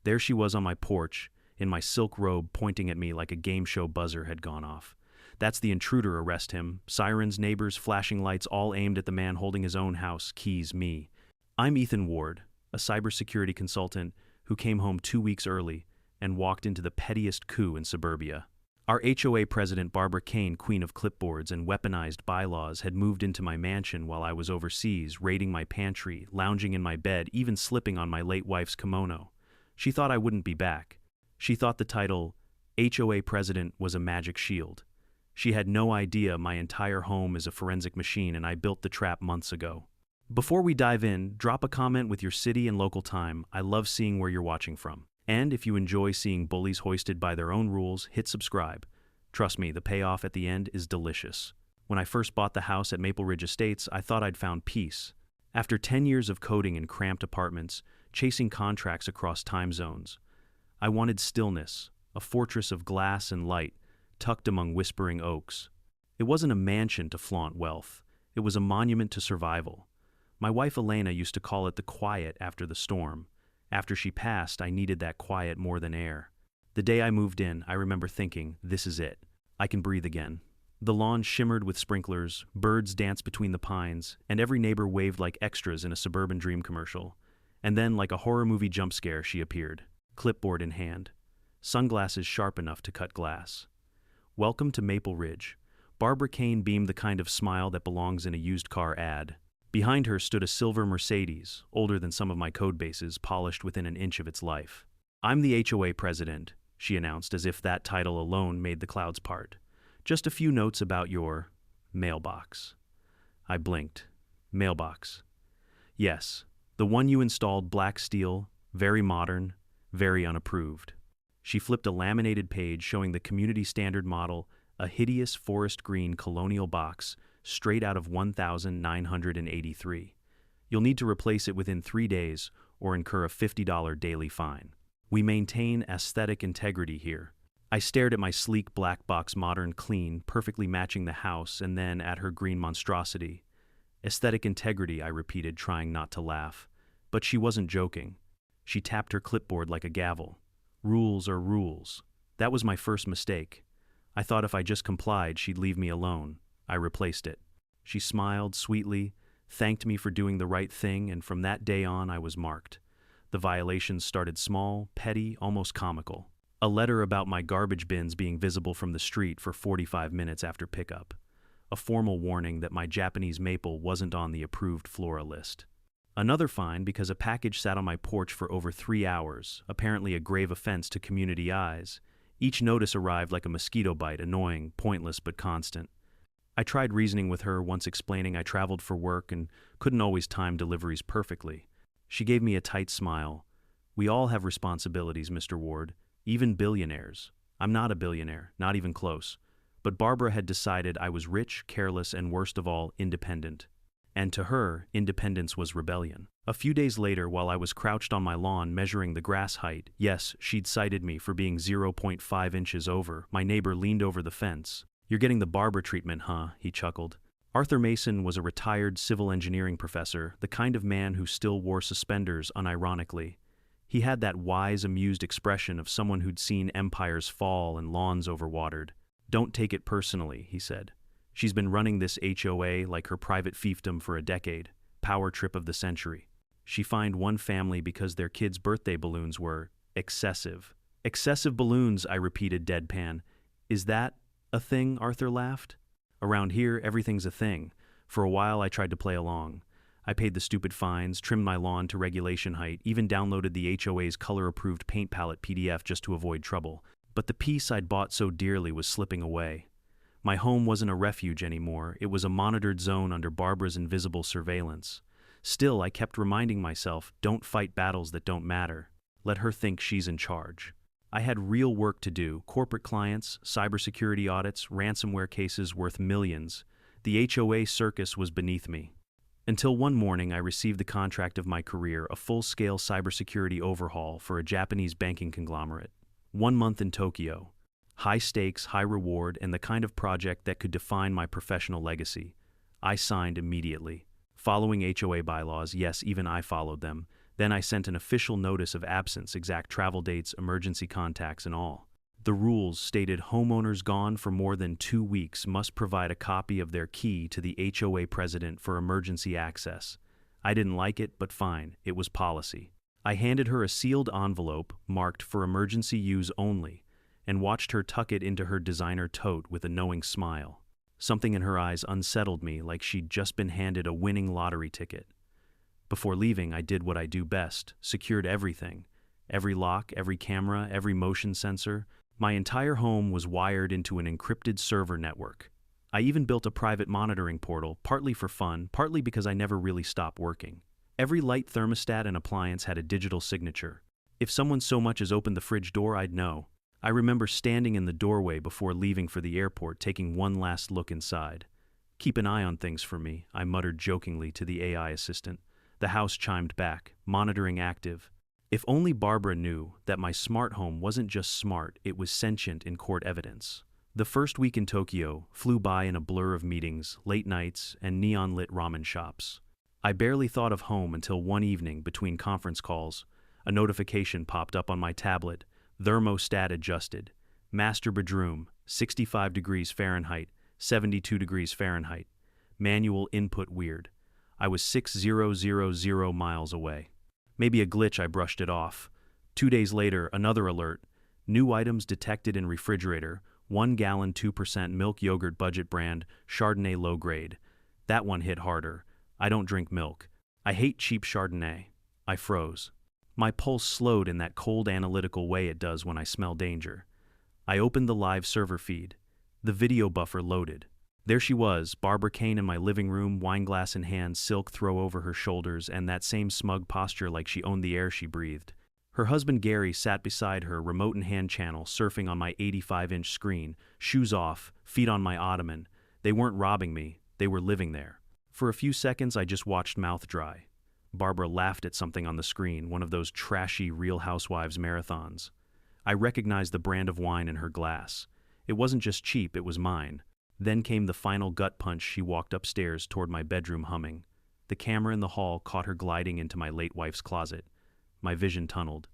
There she was on my porch, in my silk robe, pointing at me like a game show buzzer had gone off. That's the intruder, arrest him. Sirens, neighbors, flashing lights, all aimed at the man holding his own house, keys me. I'm Ethan Ward, a cybersecurity consultant who came home 2 weeks early and walked into the pettiest coup in suburbia. Our HOA president, Barbara Kane, queen of clipboards and weaponized bylaws, had moved into my mansion while I was overseas, raiding my pantry, lounging in my bed, even slipping on my late wife's kimono. She thought I wouldn't be back. She thought the title HOA president was a magic shield. She had no idea my entire home is a forensic machine and I built the trap months ago. Before we dive in, drop a comment with your city and local time. I love seeing where you're watching from. And if you enjoy seeing bullies hoisted by their own rules, hit subscribe. Trust me, the payoff at the end is delicious. When I first bought the house at Maple Ridge Estates, I thought I'd found peace. After 10 years of coding in cramped apartments, chasing contracts across time zones, I wanted stillness, a fortress of glass and light, tucked among whispering oaks. It wasn't a mansion to flaunt wealth. It was a monument to survival. My wife Elena used to call it the quiet after the storm. After she passed, I needed that quiet more than air. The day I moved in, I remember thinking, this is it. I can breathe again. The lawn shimmered with sprinklers, birds danced between the pines, and every neighbor waved like extras in a Suburban Dream commercial. And then, like a horror movie jump scare, she appeared, clipboard in hand, sunglasses sharp enough to cut glass. Welcome to Maple Ridge. Barbara Kane beamed the kind of smile that belongs in a used car ad. Behind her stood a silver Mercedes, older than some of my code bases, polished within an inch of its life. I'm the HOA president, she announced, as if that title alone made the clouds part. Just a few notes about your mailbox. I blinked. Mailbox. Yes, the one you installed, black steel, very modern, very unapproved. She flipped a laminated page showing the community standard model, a hideous forest green colonial box, straight out of 1983. You'll need to replace it within 3 days or incur a $50 daily fine. We maintain aesthetic integrity here. I stared at my sleek black box, modern, clean, perfectly matching the house, and then at her green monstrosity. Aesthetic integrity, I repeated, trying not to laugh. But she wasn't joking. She tapped her clipboard like a gavel. Rules are rules. That was my first mistake. I thought if I just complied, she'd leave me alone. I replaced it. She smiled sweetly, thanked me for doing the right thing, and from that day on I was marked. The violations started small, petty, almost comical. A letter about my garbage bins being visible from the street for 45 minutes after pickup. A formal warning that my Japanese maple wasn't on the approved flora list. Another fine because a package sat on my porch for over 3 hours, apparently a grave offense to community eyes. Each notice arrived like a mosquito bite, annoying, pointless, but constant. I tried reasoning with her, once explaining I traveled for work and couldn't always time deliveries perfectly. She gave me a tight smile. We all have responsibilities, Mr. Ward, even billionaires. I'm not a billionaire, not even close. But Barbara had decided I was rich, careless, and worst of all, independent. And to her, independence was rebellion. A few days later, while I was crouched on my lawn measuring the grass height, yes, she'd cited me for being 0.5 inches over, my neighbor leaned over the fence. You're getting the Barbara treatment, huh? He chuckled. Arthur Mason was a retired civil engineering professor, the kind of man who still wore suspenders unironically. He had that wise, amused expression of someone who'd seen empires fall and lawns overwatered. Don't take it personally, he said. She's been running this HOA like her private fiefdom for a decade. Power trip of the century. She fined one family because their kids' birthday balloons were excessive. Excessive balloons, I repeated deadpan. Is that a thing? Arthur laughed. Around here, everything's a thing. For a while, I tried to play along. I paid the stupid fines, trimmed my lawn to regulation height, even downloaded the HOA's color-approved paint palette PDF just to avoid trouble. But the peace I'd bought so dearly was slipping away. My home wasn't a refuge anymore. It was a monitored zone under Barbara's invisible surveillance. Still, I kept reminding myself, don't fight battles that don't matter. Let her think she's in charge. I had real work to do, corporate clients, cybersecurity audits, ransomware cases worth millions. The HOA circus was beneath me. Until one morning I received the contract of my career, a full-scale cybersecurity overhaul for a Japanese banking conglomerate. 1 month in Tokyo. High stakes, high reward, and the kind of project that could define my professional legacy. I signed immediately. Following HOA bylaws, yes, even I followed them. Then I sent an official notice of absence, exact travel dates, emergency contacts, and all. The rules stated homeowners gone for more than 2 weeks must provide a copy of their key to the HOA president for emergency access. I didn't like it, but fine, it was policy. I handed her a sealed envelope marked for emergency use only and watched her tuck it into her designer tote with a knowing smile. Something in her eyes unsettled me, like she'd just been handed a winning lottery ticket. Before leaving, I did what I do best, secured everything. Every lock, every camera, every motion sensor. My entire home was wired into an encrypted server network. I even built a private monitoring portal, partly for fun, partly because I never really stopped working. Every light, thermostat, and appliance had a digital signature. If someone so much as opened the fridge door, I'd know. I remember standing in the doorway before leaving for the airport, taking one last look inside. "Keep an eye on things for me," I muttered jokingly to the AI assistant. The house chimed back, monitoring active. If only Barbara knew that my smart home wasn't just smart, it was sentient in court evidence. The first week in Tokyo flew by in a blur of meetings, late nights, and neon-lit ramen shops. I barely thought of home until one evening, between conference calls, a notification popped up on my tablet, thermostat adjusted, master bedroom, 65 degrees Fahrenheit, 72 degrees Fahrenheit, manual input weird. I was 6,000 miles away. Maybe a glitch, I brushed it off. 2 days later, another alert. New items detected in refrigerator, 1 gallon 2% milk yogurt budget brand, Chardonnay low grade. That one hit harder. I don't drink milk. I hate cheap Chardonnay. I froze. My pulse slowed in that cold analytical way it does when I smell danger. I opened the live server feed. The video buffer loaded. There she was, Barbara Kane in my living room, wine glass in hand, silk throw over her shoulders, and that same smug posture like she owned the air she breathed. Her husband Gary sat beside her, remote in hand channel, surfing on my 85-inch screen, shoes off, feet on my ottoman. They weren't robbing me, they were living there. For a few seconds I just watched, mouth dry. Barbara laughed at something on the screen, one of those trashy Real Housewives marathons. I recognized the brand of wine in her glass. It wasn't just cheap, it was mine. Then came the final gut punch. She walked upstairs toward my bedroom, humming. The camera in the hall caught her gliding into my late wife's closet. My vision tunneled.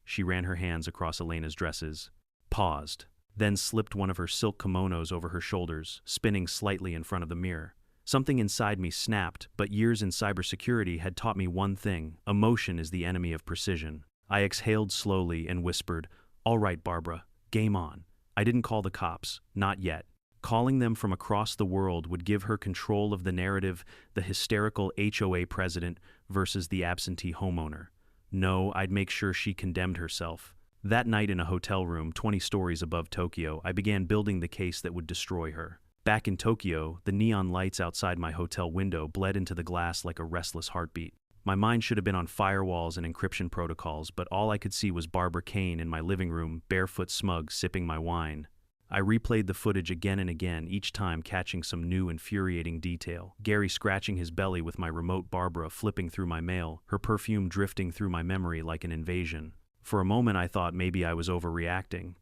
She ran her hands across Elena's dresses, paused, then slipped one of her silk kimonos over her shoulders, spinning slightly in front of the mirror. Something inside me snapped, but years in cybersecurity had taught me one thing: emotion is the enemy of precision. I exhaled slowly and whispered, "All right, Barbara, game on." I didn't call the cops, not yet. Calling them from across the world would give her control of the narrative, the hysterical HOA president versus the absentee homeowner. No, I'd make sure she condemned herself. That night in a hotel room 20 stories above Tokyo, I began building the case that would destroy her. Back in Tokyo, the neon lights outside my hotel window bled into the glass like a restless heartbeat. My mind should have been on firewalls and encryption protocols, but all I could see was Barbara Kane in my living room, barefoot smug, sipping my wine. I replayed the footage again and again, each time catching some new infuriating detail. Gary scratching his belly with my remote, Barbara flipping through my mail, her perfume drifting through my memory like an invasion. For a moment I thought maybe I was overreacting.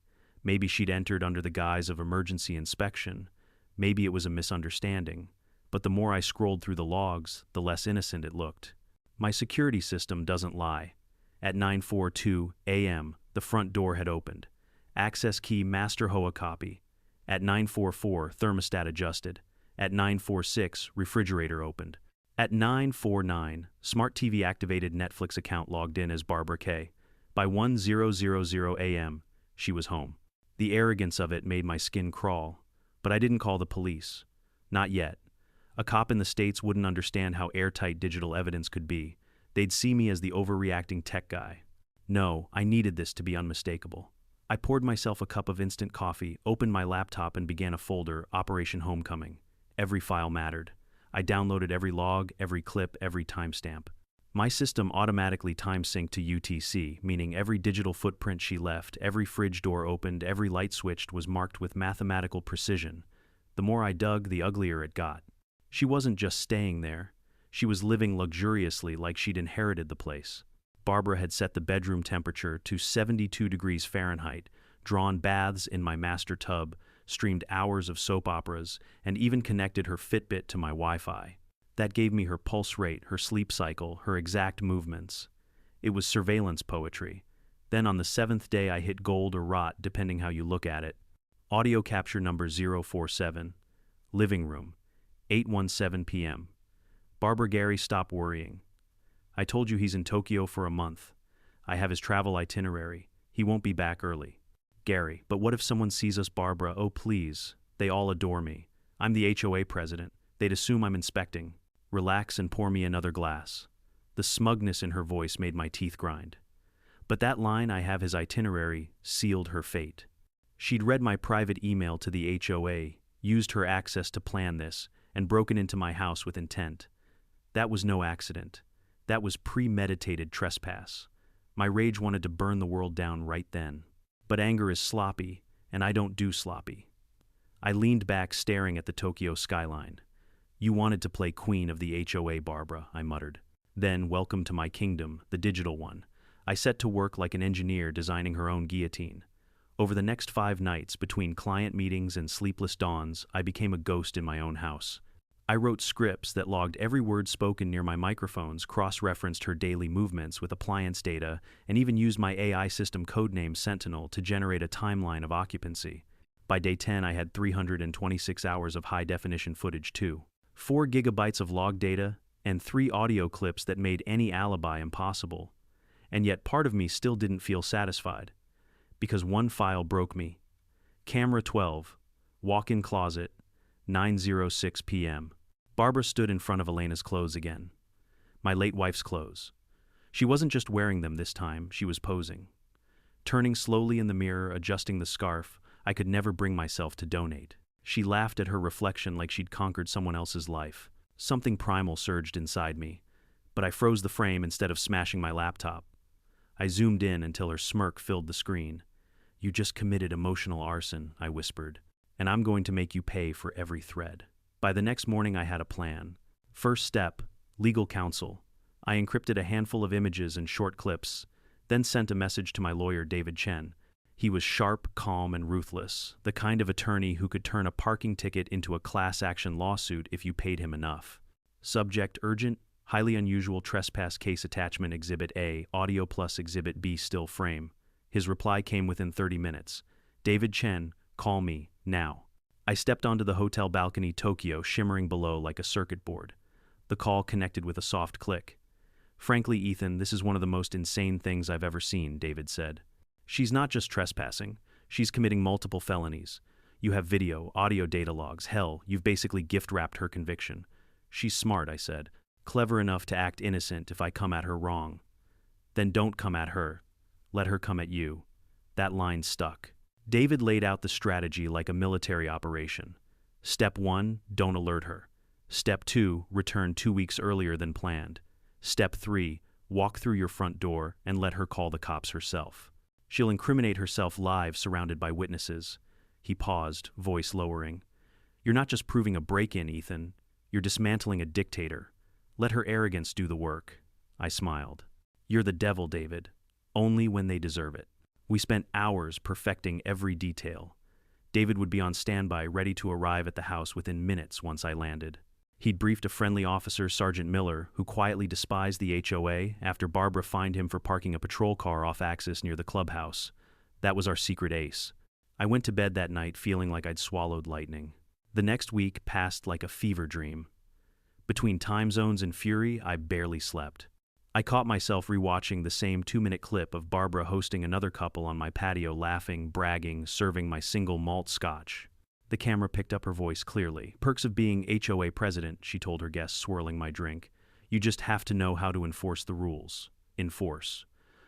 Maybe she'd entered under the guise of emergency inspection. Maybe it was a misunderstanding. But the more I scrolled through the logs, the less innocent it looked. My security system doesn't lie. At 9:42 a.m., the front door had opened. Access key master HOA copy. At 9:44, thermostat adjusted. At 9:46, refrigerator opened. At 9:49, smart TV activated, Netflix account logged in as Barbara K. By 10:00 a.m., she was home. The arrogance of it made my skin crawl. But I didn't call the police. Not yet. A cop in the States wouldn't understand how airtight digital evidence could be. They'd see me as the overreacting tech guy. No, I needed this to be unmistakable. I poured myself a cup of instant coffee, opened my laptop, and began a folder, Operation Homecoming. Every file mattered. I downloaded every log, every clip, every timestamp. My system automatically time-synced to UTC, meaning every digital footprint she left, every fridge door opened, every light switched was marked with mathematical precision. The more I dug, the uglier it got. She wasn't just staying there. She was living luxuriously, like she'd inherited the place. Barbara had set the bedroom temperature to 72 degrees Fahrenheit, drawn baths in my master tub, streamed hours of soap operas, and even connected her Fitbit to my Wi-Fi. That gave me her pulse rate, her sleep cycle, her exact movements. It was surveillance poetry. Then on the seventh day I hit gold or rot, depending how you look at it. Audio capture number 047. Living room. 8:17 p.m. Barbara, Gary, stop worrying. I told you he's in Tokyo for a month. I have his travel itinerary. He won't be back early. Gary, but what if someone sees us, Barbara? Oh, please. They all adore me. I'm the HOA president. They'd assume I'm inspecting. Relax and pour me another glass. The smugness in her voice made my teeth grind. But that line, I have his itinerary, sealed her fate. She'd read my private email to the HOA, used her access to plan this, and broken into my house with intent. That was no accident. That was premeditated trespass. My rage wanted to burn the world down right then. But anger is sloppy, and I don't do sloppy. I leaned back, staring at the Tokyo skyline. You wanted to play queen of the HOA, Barbara, I muttered. Then, welcome to my kingdom, the digital one. I set to work like an engineer designing her own guillotine. Over the next 5 nights, between client meetings and sleepless dawns, I became a ghost in my own house. I wrote scripts that logged every word spoken near my microphones, cross-referenced her daily movements with appliance data, and even used my AI system codename Sentinel to generate a timeline of occupancy. By day 10, I had 326 hours of high-definition footage too. 4 gigabytes of log data, and 3 audio clips that made any alibi impossible. And yet part of me still didn't feel satisfied. Because one file broke me. Camera 12, walk-in closet, 9:06 p.m. Barbara stood in front of Elena's clothes again. My late wife's clothes. She wasn't just wearing them this time, she was posing. Turning slowly in the mirror, adjusting the scarf, I could never bring myself to donate. She laughed at her reflection like she'd conquered someone else's life. Something primal surged inside me, but I froze the frame instead of smashing my laptop. I zoomed in until her smirk filled the screen. You just committed emotional arson, I whispered, and I'm going to make you pay for every thread. By the next morning I had a plan. First step, legal counsel. I encrypted a handful of images and short clips, then sent a message to my lawyer David Chen. He was sharp, calm, and ruthless, the kind of attorney who could turn a parking ticket into a class-action lawsuit if you paid him enough. Subject urgent, highly unusual trespass case attachment Exhibit A, audio plus Exhibit B still frame. His reply came within 30 minutes. David Chen, call me, now. I stepped onto the hotel balcony, Tokyo, shimmering below like a circuit board. The call connected with a soft click. Frankly, Ethan, this is one of the most insane things I've ever seen, David said. She's not just trespassing. She's committing multiple felonies. You have video, audio data logs. Hell, you've basically gift-wrapped her conviction. She's smart, I said. Clever enough to act innocent if I come at her wrong. Then don't come at her. Let her come at you. That line stuck. David laid out the strategy like a military operation. Step 1, don't alert her. Step 2, return 2 weeks earlier than planned. Step 3, walk through your front door and let her call the cops herself. She'll incriminate herself live, surrounded by witnesses. He paused, voice lowering. You're not just proving a break-in, Ethan. You're dismantling a dictator. Let her arrogance do the work. I smiled. You're the devil, David. Only when they deserve it. We spent hours perfecting every detail. David would be on standby, ready to arrive at the house within minutes once I landed. He'd briefed a friendly officer, Sergeant Miller, who quietly despised the HOA after Barbara fined him for parking a patrol car off-axis near the clubhouse. That was our secret ace. I went to bed that night feeling like I'd swallowed lightning. The next week passed like a fever dream. Between time zones and fury, I barely slept. I caught myself rewatching the same 2-minute clip of Barbara hosting another couple on my patio, laughing, bragging, serving my single malt scotch. The camera picked up her voice clearly. Perks of being HOA president, she told her guests, swirling my drink. You just have to know how to enforce the rules. Enforce.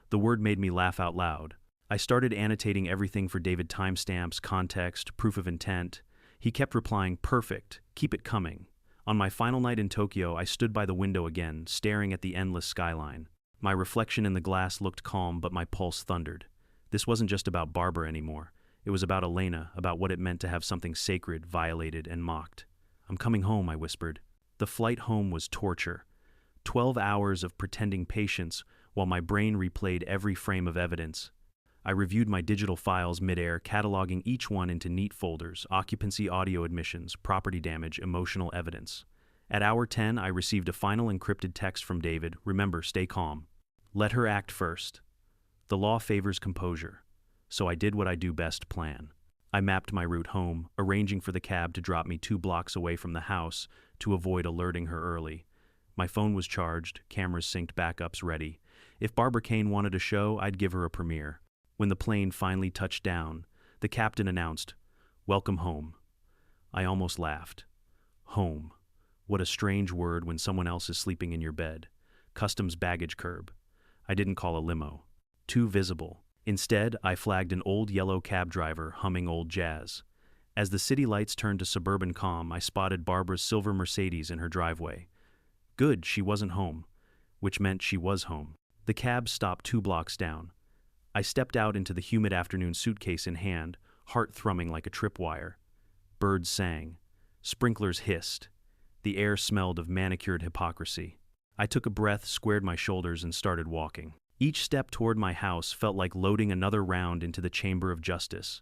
The word made me laugh out loud. I started annotating everything for David: timestamps, context, proof of intent. He kept replying, perfect, keep it coming. On my final night in Tokyo, I stood by the window again, staring at the endless skyline. My reflection in the glass looked calm, but my pulse thundered. This wasn't just about Barbara anymore. It was about Elena, about what it meant to have something sacred violated and mocked. I'm coming home, I whispered. The flight home was torture. 12 hours of pretending patience while my brain replayed every frame of evidence. I reviewed my digital files midair, cataloging each one into neat folders: occupancy, audio admissions, property damage, emotional evidence. At hour 10, I received a final encrypted text from David: remember, stay calm. Let her act first. The law favors composure, so I did what I do best: plan. I mapped my route home, arranging for the cab to drop me 2 blocks away from the house to avoid alerting her early. My phone was charged, cameras synced, backups ready. If Barbara Kane wanted a show, I'd give her a premiere. When the plane finally touched down, the captain announced, "Welcome home." I almost laughed. Home. What a strange word when someone else is sleeping in your bed. Customs baggage curb. I didn't call a limo. Too visible. Instead, I flagged an old yellow cab driver humming old jazz. As the city lights turned to suburban calm, I spotted Barbara's silver Mercedes in her driveway. Good, she wasn't home, which meant she was home. The cab stopped 2 blocks down. I stepped out into the humid afternoon, suitcase in hand, heart thrumming like a tripwire. Birds sang. Sprinklers hissed. The air smelled of manicured hypocrisy. I took a breath, squared my shoulders, and started walking. Each step toward my house felt like loading another round into the chamber of justice.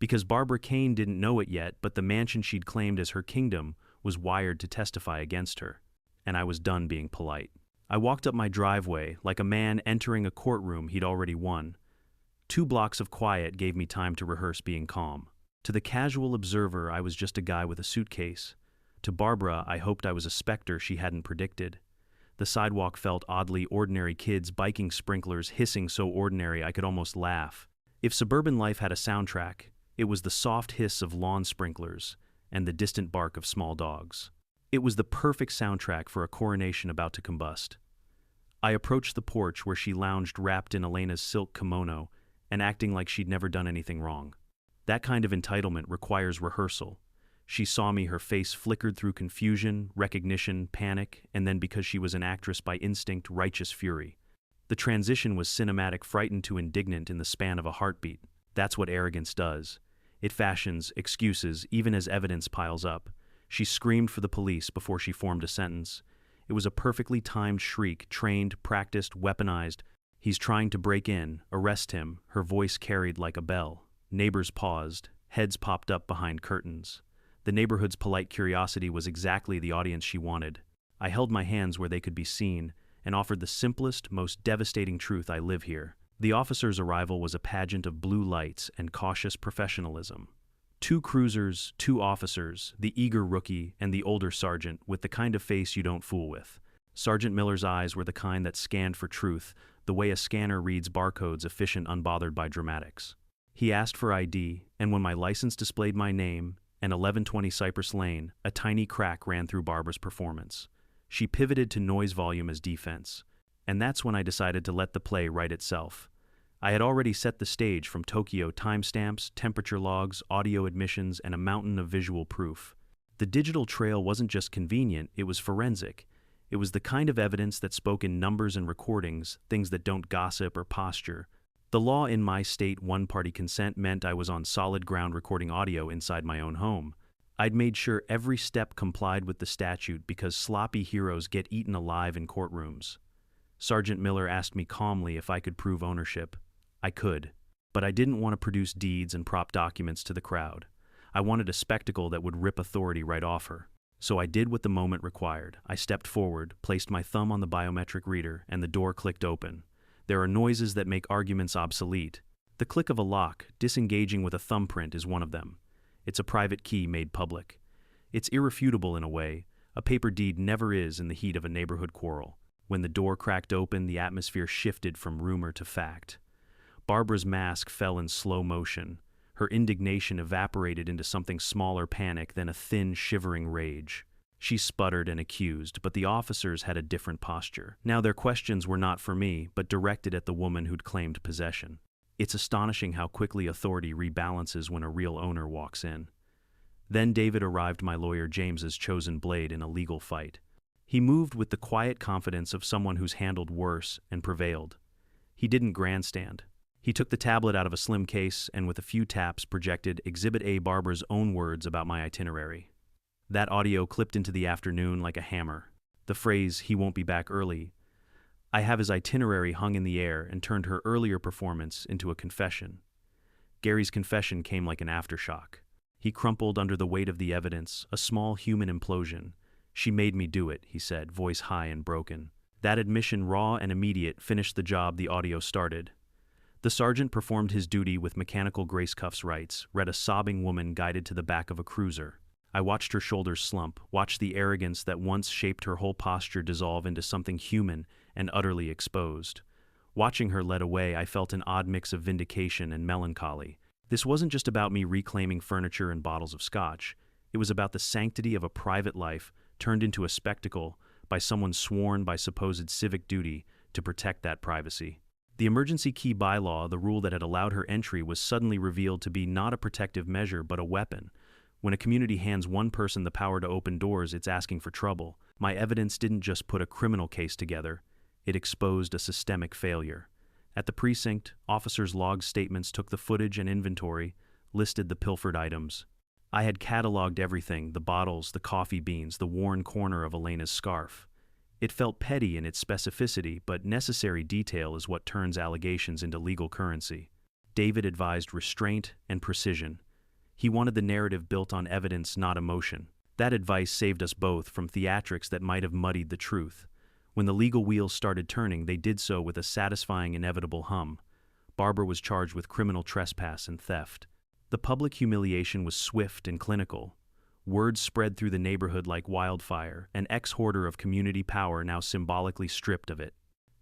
Because Barbara Kane didn't know it yet, but the mansion she'd claimed as her kingdom was wired to testify against her. And I was done being polite. I walked up my driveway like a man entering a courtroom he'd already won. 2 blocks of quiet gave me time to rehearse being calm. To the casual observer, I was just a guy with a suitcase. To Barbara, I hoped I was a specter she hadn't predicted. The sidewalk felt oddly ordinary: kids biking, sprinklers hissing so ordinary I could almost laugh. If suburban life had a soundtrack, it was the soft hiss of lawn sprinklers and the distant bark of small dogs. It was the perfect soundtrack for a coronation about to combust. I approached the porch where she lounged, wrapped in Elena's silk kimono and acting like she'd never done anything wrong. That kind of entitlement requires rehearsal. She saw me, her face flickered through confusion, recognition, panic, and then, because she was an actress by instinct, righteous fury. The transition was cinematic, frightened to indignant in the span of a heartbeat. That's what arrogance does. It fashions excuses even as evidence piles up. She screamed for the police before she formed a sentence. It was a perfectly timed shriek, trained, practiced, weaponized. "He's trying to break in. Arrest him." Her voice carried like a bell. Neighbors paused. Heads popped up behind curtains. The neighborhood's polite curiosity was exactly the audience she wanted. I held my hands where they could be seen and offered the simplest, most devastating truth: I live here. The officer's arrival was a pageant of blue lights and cautious professionalism. 2 cruisers, 2 officers, the eager rookie and the older sergeant with the kind of face you don't fool with. Sergeant Miller's eyes were the kind that scanned for truth, the way a scanner reads barcodes, efficient, unbothered by dramatics. He asked for ID, and when my license displayed my name and 1120 Cypress Lane, a tiny crack ran through Barbara's performance. She pivoted to noise volume as defense. And that's when I decided to let the play write itself. I had already set the stage from Tokyo: timestamps, temperature logs, audio admissions, and a mountain of visual proof. The digital trail wasn't just convenient, it was forensic. It was the kind of evidence that spoke in numbers and recordings, things that don't gossip or posture. The law in my state, one-party consent, meant I was on solid ground recording audio inside my own home. I'd made sure every step complied with the statute because sloppy heroes get eaten alive in courtrooms. Sergeant Miller asked me calmly if I could prove ownership. I could, but I didn't want to produce deeds and prop documents to the crowd. I wanted a spectacle that would rip authority right off her. So I did what the moment required. I stepped forward, placed my thumb on the biometric reader, and the door clicked open. There are noises that make arguments obsolete. The click of a lock, disengaging with a thumbprint, is one of them. It's a private key made public. It's irrefutable in a way. A paper deed never is in the heat of a neighborhood quarrel. When the door cracked open, the atmosphere shifted from rumor to fact. Barbara's mask fell in slow motion. Her indignation evaporated into something smaller: panic, then a thin, shivering rage. She sputtered and accused, but the officers had a different posture. Now their questions were not for me, but directed at the woman who'd claimed possession. It's astonishing how quickly authority rebalances when a real owner walks in. Then David arrived, my lawyer James's chosen blade in a legal fight. He moved with the quiet confidence of someone who's handled worse and prevailed. He didn't grandstand. He took the tablet out of a slim case and with a few taps projected Exhibit A, Barbara's own words about my itinerary. That audio clipped into the afternoon like a hammer. The phrase, "he won't be back early," I have his itinerary, hung in the air and turned her earlier performance into a confession. Gary's confession came like an aftershock. He crumpled under the weight of the evidence, a small human implosion. "She made me do it," he said, voice high and broken. That admission, raw and immediate, finished the job the audio started. The sergeant performed his duty with mechanical grace cuffs rights, read a sobbing woman guided to the back of a cruiser. I watched her shoulders slump, watched the arrogance that once shaped her whole posture dissolve into something human and utterly exposed. Watching her led away, I felt an odd mix of vindication and melancholy. This wasn't just about me reclaiming furniture and bottles of scotch. It was about the sanctity of a private life turned into a spectacle by someone sworn by supposed civic duty to protect that privacy. The emergency key bylaw, the rule that had allowed her entry, was suddenly revealed to be not a protective measure but a weapon. When a community hands one person the power to open doors, it's asking for trouble. My evidence didn't just put a criminal case together, it exposed a systemic failure. At the precinct, officers logged statements, took the footage and inventory, listed the pilfered items. I had cataloged everything: the bottles, the coffee beans, the worn corner of Elena's scarf. It felt petty in its specificity, but necessary detail is what turns allegations into legal currency. David advised restraint and precision. He wanted the narrative built on evidence, not emotion. That advice saved us both from theatrics that might have muddied the truth. When the legal wheels started turning, they did so with a satisfying, inevitable hum. Barbara was charged with criminal trespass and theft. The public humiliation was swift and clinical. Word spread through the neighborhood like wildfire, an ex-hoarder of community power now symbolically stripped of it.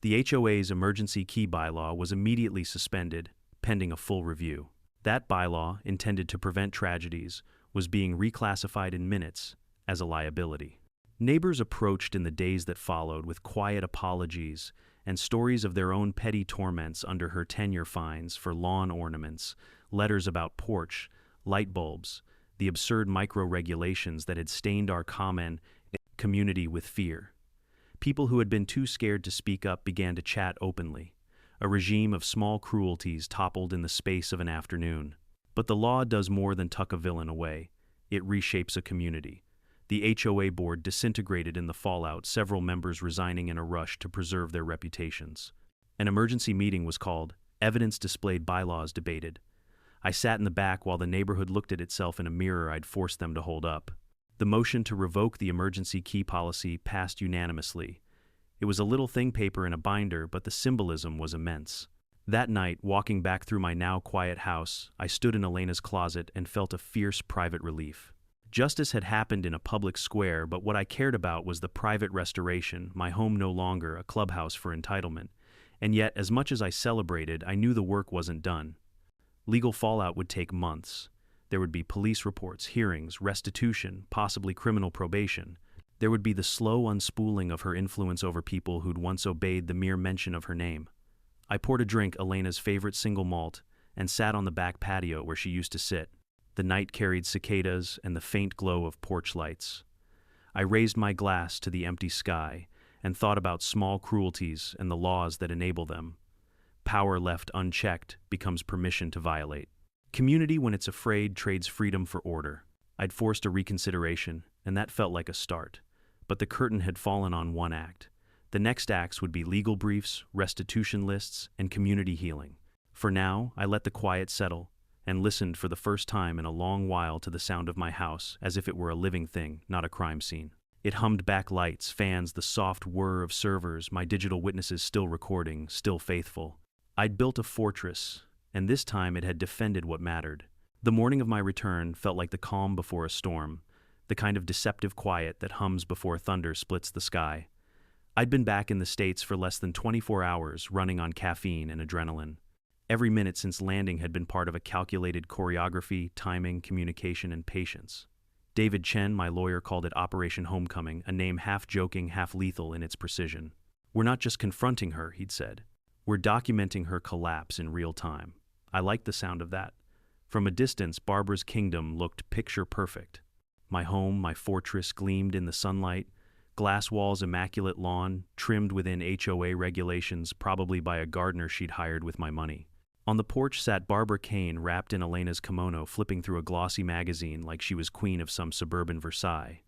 The HOA's emergency key bylaw was immediately suspended, pending a full review. That bylaw, intended to prevent tragedies, was being reclassified in minutes as a liability. Neighbors approached in the days that followed with quiet apologies and stories of their own petty torments under her tenure: fines for lawn ornaments, letters about porch, light bulbs, the absurd micro-regulations that had stained our common community with fear. People who had been too scared to speak up began to chat openly. A regime of small cruelties toppled in the space of an afternoon. But the law does more than tuck a villain away. It reshapes a community. The HOA board disintegrated in the fallout, several members resigning in a rush to preserve their reputations. An emergency meeting was called. Evidence displayed, bylaws debated. I sat in the back while the neighborhood looked at itself in a mirror I'd forced them to hold up. The motion to revoke the emergency key policy passed unanimously. It was a little thing, paper in a binder, but the symbolism was immense. That night, walking back through my now quiet house, I stood in Elena's closet and felt a fierce private relief. Justice had happened in a public square, but what I cared about was the private restoration, my home no longer a clubhouse for entitlement. And yet, as much as I celebrated, I knew the work wasn't done. Legal fallout would take months. There would be police reports, hearings, restitution, possibly criminal probation. There would be the slow unspooling of her influence over people who'd once obeyed the mere mention of her name. I poured a drink, Elena's favorite single malt, and sat on the back patio where she used to sit. The night carried cicadas and the faint glow of porch lights. I raised my glass to the empty sky and thought about small cruelties and the laws that enable them. Power left unchecked becomes permission to violate. Community, when it's afraid, trades freedom for order. I'd forced a reconsideration, and that felt like a start. But the curtain had fallen on one act. The next acts would be legal briefs, restitution lists, and community healing. For now, I let the quiet settle and listened for the first time in a long while to the sound of my house, as if it were a living thing, not a crime scene. It hummed back lights, fans, the soft whir of servers, my digital witnesses still recording, still faithful. I'd built a fortress, and this time it had defended what mattered. The morning of my return felt like the calm before a storm, the kind of deceptive quiet that hums before thunder splits the sky. I'd been back in the States for less than 24 hours, running on caffeine and adrenaline. Every minute since landing had been part of a calculated choreography, timing, communication, and patience. David Chen, my lawyer, called it Operation Homecoming, a name half joking, half lethal in its precision. We're not just confronting her, he'd said. We're documenting her collapse in real time. I liked the sound of that. From a distance, Barbara's kingdom looked picture perfect. My home, my fortress, gleamed in the sunlight. Glass walls, immaculate lawn, trimmed within HOA regulations, probably by a gardener she'd hired with my money. On the porch sat Barbara Kane, wrapped in Elena's kimono, flipping through a glossy magazine like she was queen of some suburban Versailles.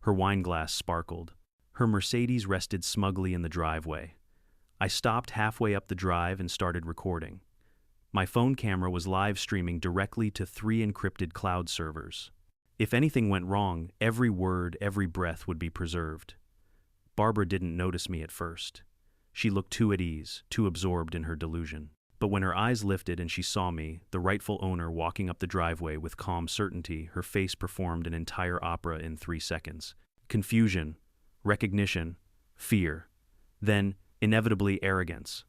Her wine glass sparkled. Her Mercedes rested smugly in the driveway. I stopped halfway up the drive and started recording. My phone camera was live streaming directly to 3 encrypted cloud servers. If anything went wrong, every word, every breath would be preserved. Barbara didn't notice me at first. She looked too at ease, too absorbed in her delusion. But when her eyes lifted and she saw me, the rightful owner, walking up the driveway with calm certainty, her face performed an entire opera in 3 seconds. Confusion, recognition, fear, then, inevitably, arrogance.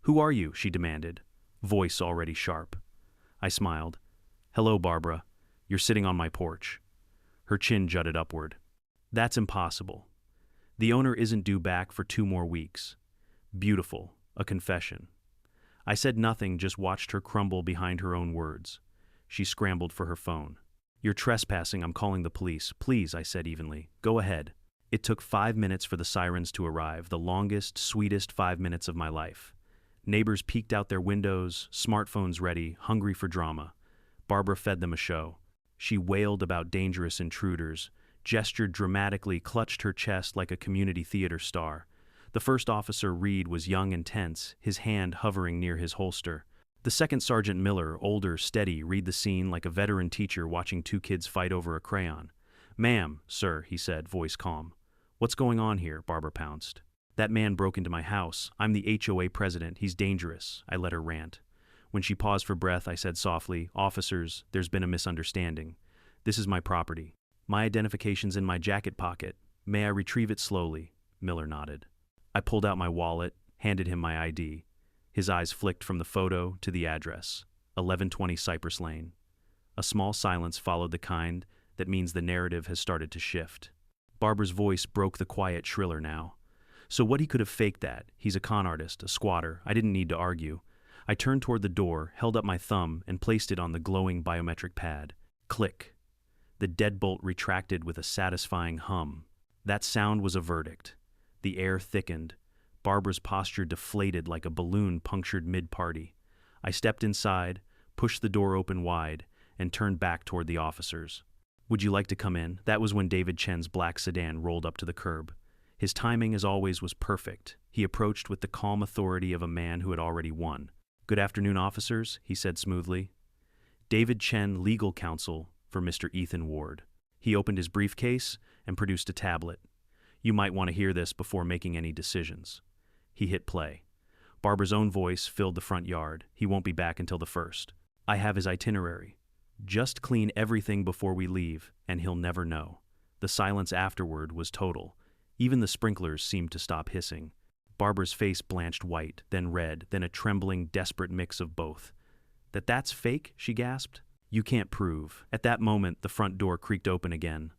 "Who are you?" she demanded, voice already sharp. I smiled. "Hello, Barbara. You're sitting on my porch." Her chin jutted upward. "That's impossible. The owner isn't due back for 2 more weeks. Beautiful, a confession." I said nothing, just watched her crumble behind her own words. She scrambled for her phone. "You're trespassing, I'm calling the police." "Please," I said evenly. "Go ahead." It took 5 minutes for the sirens to arrive, the longest, sweetest 5 minutes of my life. Neighbors peeked out their windows, smartphones ready, hungry for drama. Barbara fed them a show. She wailed about dangerous intruders, gestured dramatically, clutched her chest like a community theater star. The first officer, Reed, was young and tense, his hand hovering near his holster. The second Sergeant Miller, older, steady, read the scene like a veteran teacher watching 2 kids fight over a crayon. "Ma'am, sir," he said, voice calm. "What's going on here?" Barbara pounced. "That man broke into my house. I'm the HOA president. He's dangerous." I let her rant. When she paused for breath, I said softly, "Officers, there's been a misunderstanding. This is my property. My identification's in my jacket pocket. May I retrieve it slowly?" Miller nodded. I pulled out my wallet, handed him my ID. His eyes flicked from the photo to the address, 1120 Cypress Lane. A small silence followed, the kind that means the narrative has started to shift. Barbara's voice broke the quiet, shriller now. "So what, he could have faked that. He's a con artist, a squatter." I didn't need to argue. I turned toward the door, held up my thumb, and placed it on the glowing biometric pad. Click. The deadbolt retracted with a satisfying hum. That sound was a verdict. The air thickened. Barbara's posture deflated like a balloon punctured mid-party. I stepped inside, pushed the door open wide, and turned back toward the officers. "Would you like to come in?" That was when David Chen's black sedan rolled up to the curb. His timing, as always, was perfect. He approached with the calm authority of a man who had already won. "Good afternoon, officers," he said smoothly. "David Chen, legal counsel for Mr. Ethan Ward." He opened his briefcase and produced a tablet. "You might want to hear this before making any decisions." He hit play. Barbara's own voice filled the front yard. "He won't be back until the 1st. I have his itinerary. Just clean everything before we leave, and he'll never know." The silence afterward was total. Even the sprinklers seemed to stop hissing. Barbara's face blanched white, then red, then a trembling, desperate mix of both. That's fake?" she gasped. "You can't prove." At that moment, the front door creaked open again.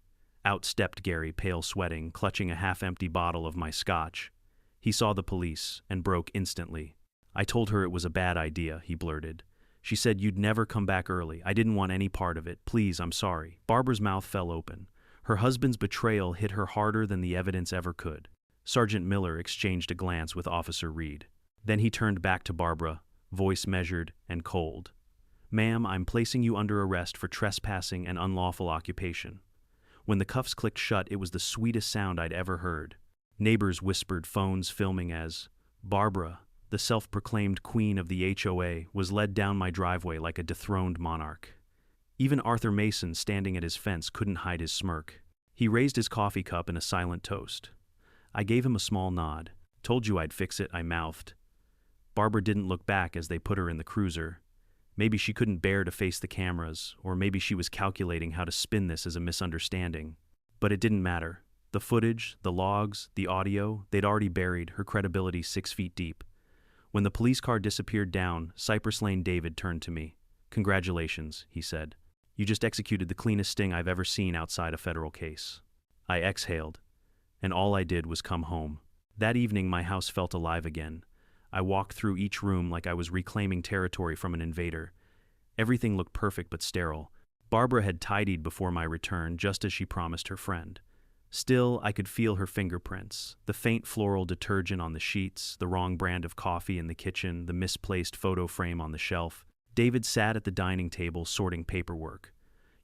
Out stepped Gary, pale sweating, clutching a half-empty bottle of my scotch. He saw the police and broke instantly. "I told her it was a bad idea," he blurted. "She said you'd never come back early. I didn't want any part of it. Please, I'm sorry." Barbara's mouth fell open. Her husband's betrayal hit her harder than the evidence ever could. Sergeant Miller exchanged a glance with Officer Reed. Then he turned back to Barbara, voice measured and cold. "Ma'am, I'm placing you under arrest for trespassing and unlawful occupation." When the cuffs clicked shut, it was the sweetest sound I'd ever heard. Neighbors whispered, phones filming as Barbara, the self-proclaimed queen of the HOA, was led down my driveway like a dethroned monarch. Even Arthur Mason, standing at his fence, couldn't hide his smirk. He raised his coffee cup in a silent toast. I gave him a small nod. "Told you I'd fix it," I mouthed. Barbara didn't look back as they put her in the cruiser. Maybe she couldn't bear to face the cameras, or maybe she was calculating how to spin this as a misunderstanding. But it didn't matter. The footage, the logs, the audio, they'd already buried her credibility 6 feet deep. When the police car disappeared down Cypress Lane, David turned to me. "Congratulations," he said. "You just executed the cleanest sting I've ever seen outside a federal case." I exhaled, and all I did was come home. That evening my house felt alive again. I walked through each room like I was reclaiming territory from an invader. Everything looked perfect but sterile. Barbara had tidied before my return, just as she promised her friend. Still, I could feel her fingerprints, the faint floral detergent on the sheets, the wrong brand of coffee in the kitchen, the misplaced photo frame on the shelf. David sat at the dining table sorting paperwork.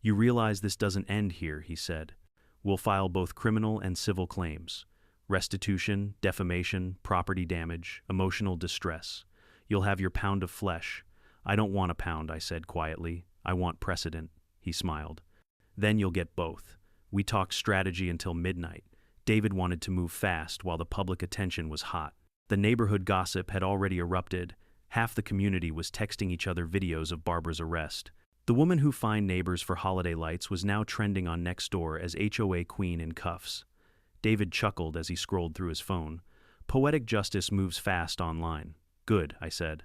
"You realize this doesn't end here," he said. "We'll file both criminal and civil claims. Restitution, defamation, property damage, emotional distress. You'll have your pound of flesh." "I don't want a pound," I said quietly. "I want precedent." He smiled. "Then you'll get both." We talked strategy until midnight. David wanted to move fast while the public attention was hot. The neighborhood gossip had already erupted. Half the community was texting each other videos of Barbara's arrest. The woman who fined neighbors for holiday lights was now trending on Nextdoor as HOA queen in cuffs. David chuckled as he scrolled through his phone. Poetic justice moves fast online. Good, I said.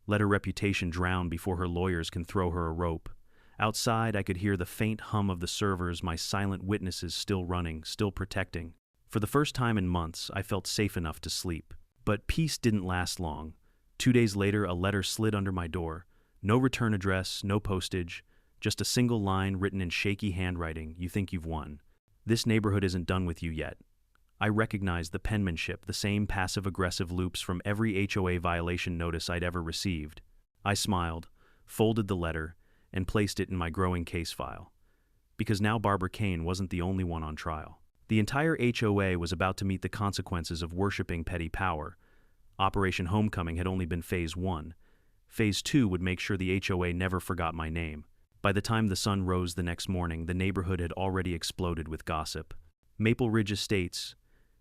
Let her reputation drown before her lawyers can throw her a rope. Outside, I could hear the faint hum of the servers, my silent witnesses still running, still protecting. For the first time in months, I felt safe enough to sleep. But peace didn't last long. 2 days later, a letter slid under my door. No return address, no postage, just a single line written in shaky handwriting. You think you've won. This neighborhood isn't done with you yet. I recognized the penmanship, the same passive-aggressive loops from every HOA violation notice I'd ever received. I smiled, folded the letter, and placed it in my growing case file. Because now Barbara Kane wasn't the only one on trial. The entire HOA was about to meet the consequences of worshiping petty power. Operation Homecoming had only been Phase 1. Phase 2 would make sure the HOA never forgot my name. By the time the sun rose the next morning, the neighborhood had already exploded with gossip. Maple Ridge Estates,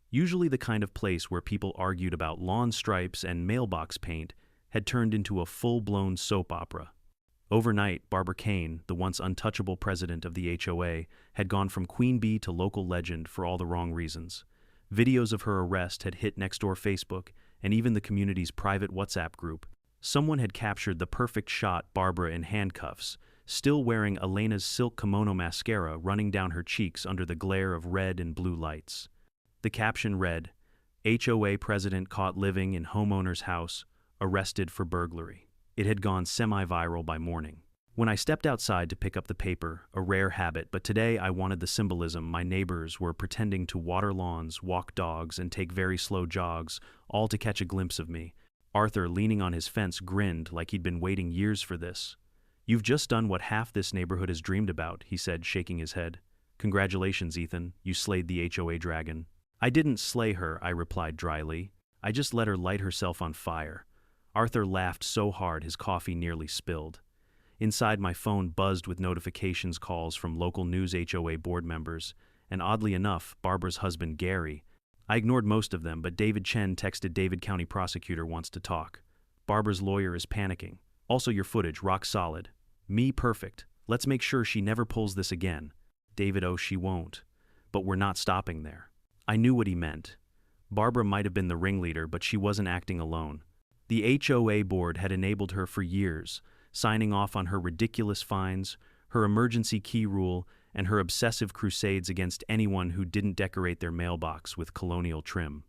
usually the kind of place where people argued about lawn stripes and mailbox paint, had turned into a full-blown soap opera. Overnight, Barbara Kane, the once untouchable president of the HOA, had gone from queen bee to local legend for all the wrong reasons. Videos of her arrest had hit Nextdoor Facebook and even the community's private WhatsApp group. Someone had captured the perfect shot: Barbara in handcuffs, still wearing Elena's silk kimono mascara running down her cheeks under the glare of red and blue lights. The caption read, "HOA president caught living in homeowner's house, arrested for burglary." It had gone semi-viral by morning. When I stepped outside to pick up the paper, a rare habit, but today I wanted the symbolism, my neighbors were pretending to water lawns, walk dogs, and take very slow jogs, all to catch a glimpse of me. Arthur, leaning on his fence, grinned like he'd been waiting years for this. "You've just done what half this neighborhood has dreamed about," he said, shaking his head. "Congratulations, Ethan, you slayed the HOA dragon." "I didn't slay her," I replied dryly. "I just let her light herself on fire." Arthur laughed so hard his coffee nearly spilled. Inside, my phone buzzed with notifications, calls from local news HOA board members, and oddly enough, Barbara's husband, Gary. I ignored most of them, but David Chen texted, "David County prosecutor wants to talk. Barbara's lawyer is panicking. Also your footage, rock solid. Me, perfect. Let's make sure she never pulls this again." David, "Oh, she won't. But we're not stopping there." I knew what he meant. Barbara might have been the ringleader, but she wasn't acting alone. The HOA board had enabled her for years, signing off on her ridiculous fines, her emergency key rule, and her obsessive crusades against anyone who didn't decorate their mailbox with colonial trim.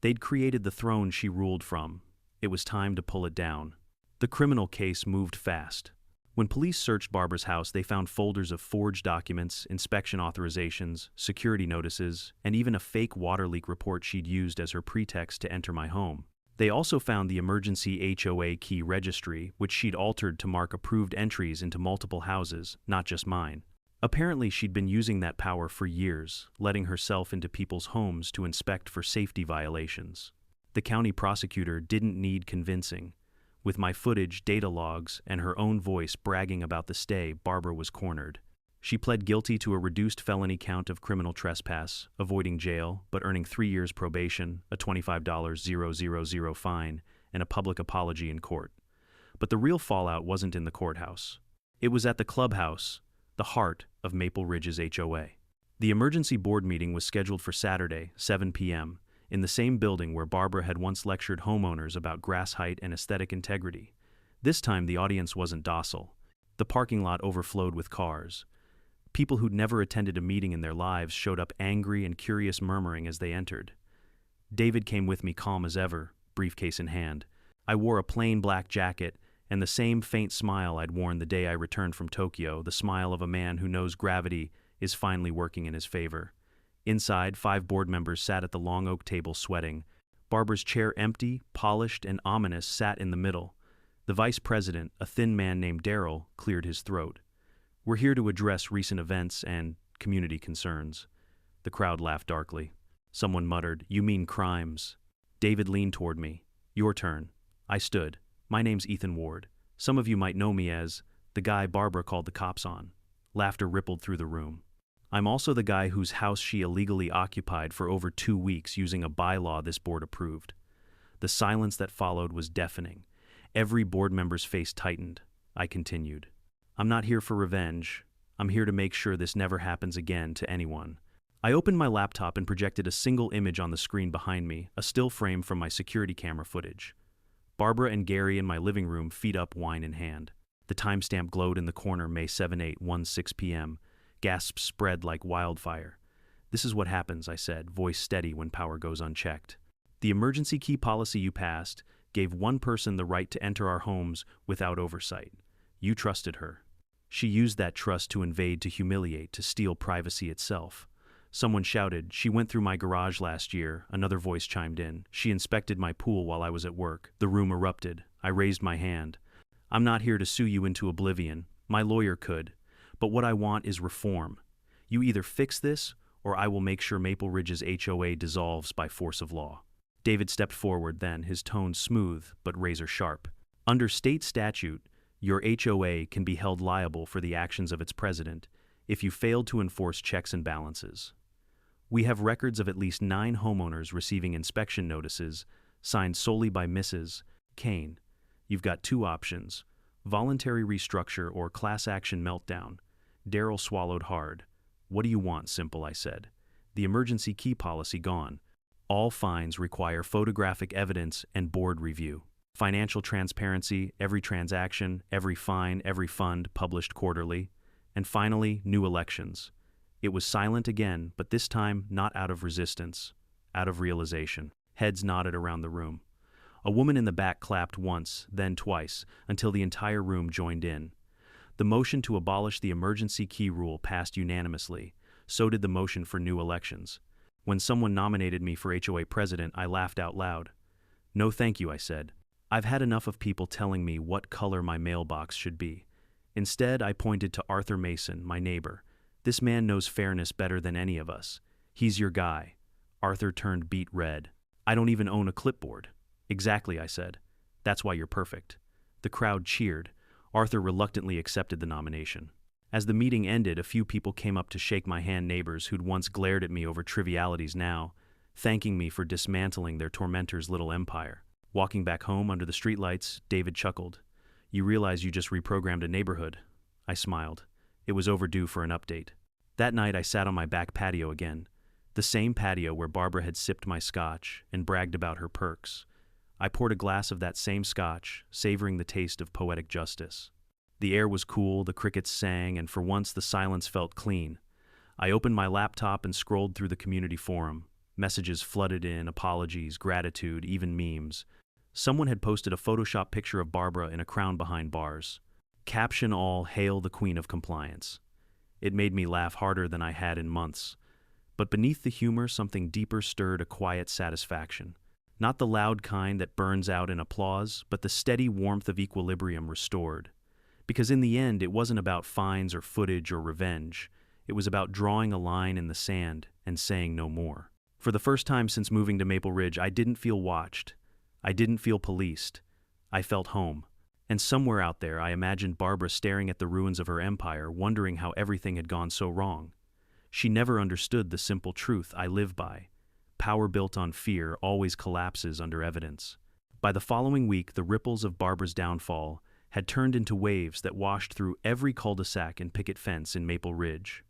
They'd created the throne she ruled from. It was time to pull it down. The criminal case moved fast. When police searched Barbara's house, they found folders of forged documents, inspection authorizations, security notices, and even a fake water leak report she'd used as her pretext to enter my home. They also found the emergency HOA key registry, which she'd altered to mark approved entries into multiple houses, not just mine. Apparently, she'd been using that power for years, letting herself into people's homes to inspect for safety violations. The county prosecutor didn't need convincing. With my footage, data logs, and her own voice bragging about the stay, Barbara was cornered. She pled guilty to a reduced felony count of criminal trespass, avoiding jail, but earning 3 years probation, a $25,000 fine, and a public apology in court. But the real fallout wasn't in the courthouse. It was at the clubhouse, the heart of Maple Ridge's HOA. The emergency board meeting was scheduled for Saturday, 7 p.m., in the same building where Barbara had once lectured homeowners about grass height and aesthetic integrity. This time the audience wasn't docile. The parking lot overflowed with cars. People who'd never attended a meeting in their lives showed up, angry and curious, murmuring as they entered. David came with me, calm as ever, briefcase in hand. I wore a plain black jacket and the same faint smile I'd worn the day I returned from Tokyo, the smile of a man who knows gravity is finally working in his favor. Inside, 5 board members sat at the long oak table sweating. Barbara's chair, empty, polished, and ominous, sat in the middle. The vice president, a thin man named Daryl, cleared his throat. "We're here to address recent events and community concerns." The crowd laughed darkly. Someone muttered, "You mean crimes." David leaned toward me. "Your turn." I stood. "My name's Ethan Ward. Some of you might know me as the guy Barbara called the cops on." Laughter rippled through the room. I'm also the guy whose house she illegally occupied for over 2 weeks using a bylaw this board approved. The silence that followed was deafening. Every board member's face tightened. I continued. I'm not here for revenge. I'm here to make sure this never happens again to anyone. I opened my laptop and projected a single image on the screen behind me, a still frame from my security camera footage. Barbara and Gary in my living room, feet up, wine in hand. The timestamp glowed in the corner, May 7/8, 6 p.m. Gasps spread like wildfire. This is what happens, I said, voice steady when power goes unchecked. The emergency key policy you passed gave one person the right to enter our homes without oversight. You trusted her. She used that trust to invade, to humiliate, to steal privacy itself. Someone shouted, "She went through my garage last year." Another voice chimed in. "She inspected my pool while I was at work." The room erupted. I raised my hand. "I'm not here to sue you into oblivion. My lawyer could. But what I want is reform. You either fix this, or I will make sure Maple Ridge's HOA dissolves by force of law." David stepped forward then, his tone smooth but razor sharp. "Under state statute, your HOA can be held liable for the actions of its president if you failed to enforce checks and balances. We have records of at least 9 homeowners receiving inspection notices signed solely by Mrs. Kane. You've got 2 options: voluntary restructure or class action meltdown." Daryl swallowed hard. "What do you want?" Simple, I said. "The emergency key policy gone. All fines require photographic evidence and board review. Financial transparency, every transaction, every fine, every fund published quarterly. And finally, new elections." It was silent again, but this time not out of resistance, out of realization. Heads nodded around the room. A woman in the back clapped once, then twice, until the entire room joined in. The motion to abolish the emergency key rule passed unanimously. So did the motion for new elections. When someone nominated me for HOA president, I laughed out loud. "No thank you," I said. "I've had enough of people telling me what color my mailbox should be." Instead, I pointed to Arthur Mason, my neighbor. "This man knows fairness better than any of us. He's your guy." Arthur turned beet red. "I don't even own a clipboard." "Exactly," I said. "That's why you're perfect." The crowd cheered. Arthur reluctantly accepted the nomination. As the meeting ended, a few people came up to shake my hand, neighbors who'd once glared at me over trivialities now, thanking me for dismantling their tormentor's little empire. Walking back home under the streetlights, David chuckled. "You realize you just reprogrammed a neighborhood?" I smiled. It was overdue for an update. That night I sat on my back patio again, the same patio where Barbara had sipped my scotch and bragged about her perks. I poured a glass of that same scotch, savoring the taste of poetic justice. The air was cool, the crickets sang, and for once the silence felt clean. I opened my laptop and scrolled through the community forum. Messages flooded in, apologies, gratitude, even memes. Someone had posted a Photoshop picture of Barbara in a crown behind bars. Caption all, "Hail the Queen of Compliance." It made me laugh harder than I had in months. But beneath the humor, something deeper stirred, a quiet satisfaction. Not the loud kind that burns out in applause, but the steady warmth of equilibrium restored. Because in the end, it wasn't about fines or footage or revenge. It was about drawing a line in the sand and saying no more. For the first time since moving to Maple Ridge, I didn't feel watched. I didn't feel policed. I felt home. And somewhere out there, I imagined Barbara staring at the ruins of her empire, wondering how everything had gone so wrong. She never understood the simple truth I live by. Power built on fear always collapses under evidence. By the following week, the ripples of Barbara's downfall had turned into waves that washed through every cul-de-sac and picket fence in Maple Ridge.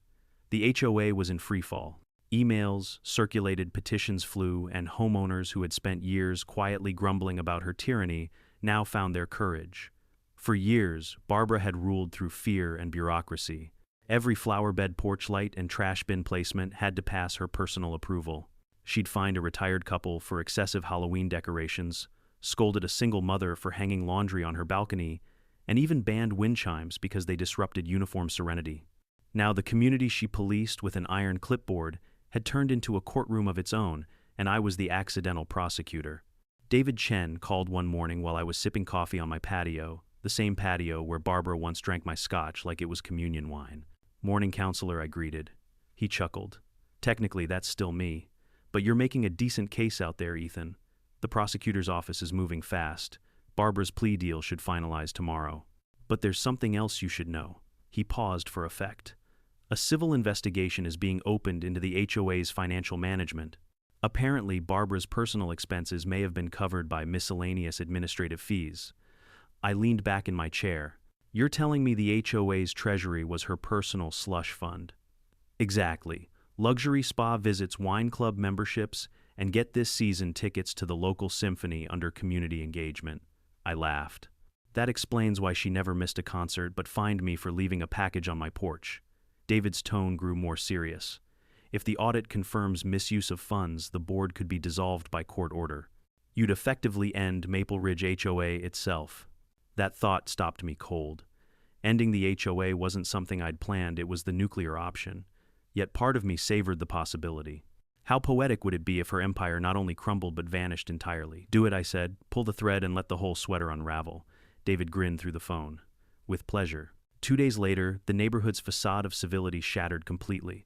The HOA was in freefall. Emails circulated, petitions flew, and homeowners who had spent years quietly grumbling about her tyranny now found their courage. For years, Barbara had ruled through fear and bureaucracy. Every flower bed, porch light, and trash bin placement had to pass her personal approval. She'd fined a retired couple for excessive Halloween decorations, scolded a single mother for hanging laundry on her balcony, and even banned wind chimes because they disrupted uniform serenity. Now the community she policed with an iron clipboard had turned into a courtroom of its own, and I was the accidental prosecutor. David Chen called one morning while I was sipping coffee on my patio, the same patio where Barbara once drank my scotch like it was communion wine. "Morning, counselor," I greeted. He chuckled. "Technically, that's still me. But you're making a decent case out there, Ethan. The prosecutor's office is moving fast. Barbara's plea deal should finalize tomorrow. But there's something else you should know." He paused for effect. A civil investigation is being opened into the HOA's financial management. Apparently, Barbara's personal expenses may have been covered by miscellaneous administrative fees. I leaned back in my chair. You're telling me the HOA's treasury was her personal slush fund? Exactly. Luxury spa visits, wine club memberships, and get this season tickets to the local symphony under community engagement. I laughed. That explains why she never missed a concert but fined me for leaving a package on my porch. David's tone grew more serious. If the audit confirms misuse of funds, the board could be dissolved by court order. You'd effectively end Maple Ridge HOA itself. That thought stopped me cold. Ending the HOA wasn't something I'd planned, it was the nuclear option. Yet part of me savored the possibility. How poetic would it be if her empire not only crumbled but vanished entirely? Do it, I said. Pull the thread and let the whole sweater unravel. David grinned through the phone. With pleasure. 2 days later, the neighborhood's facade of civility shattered completely.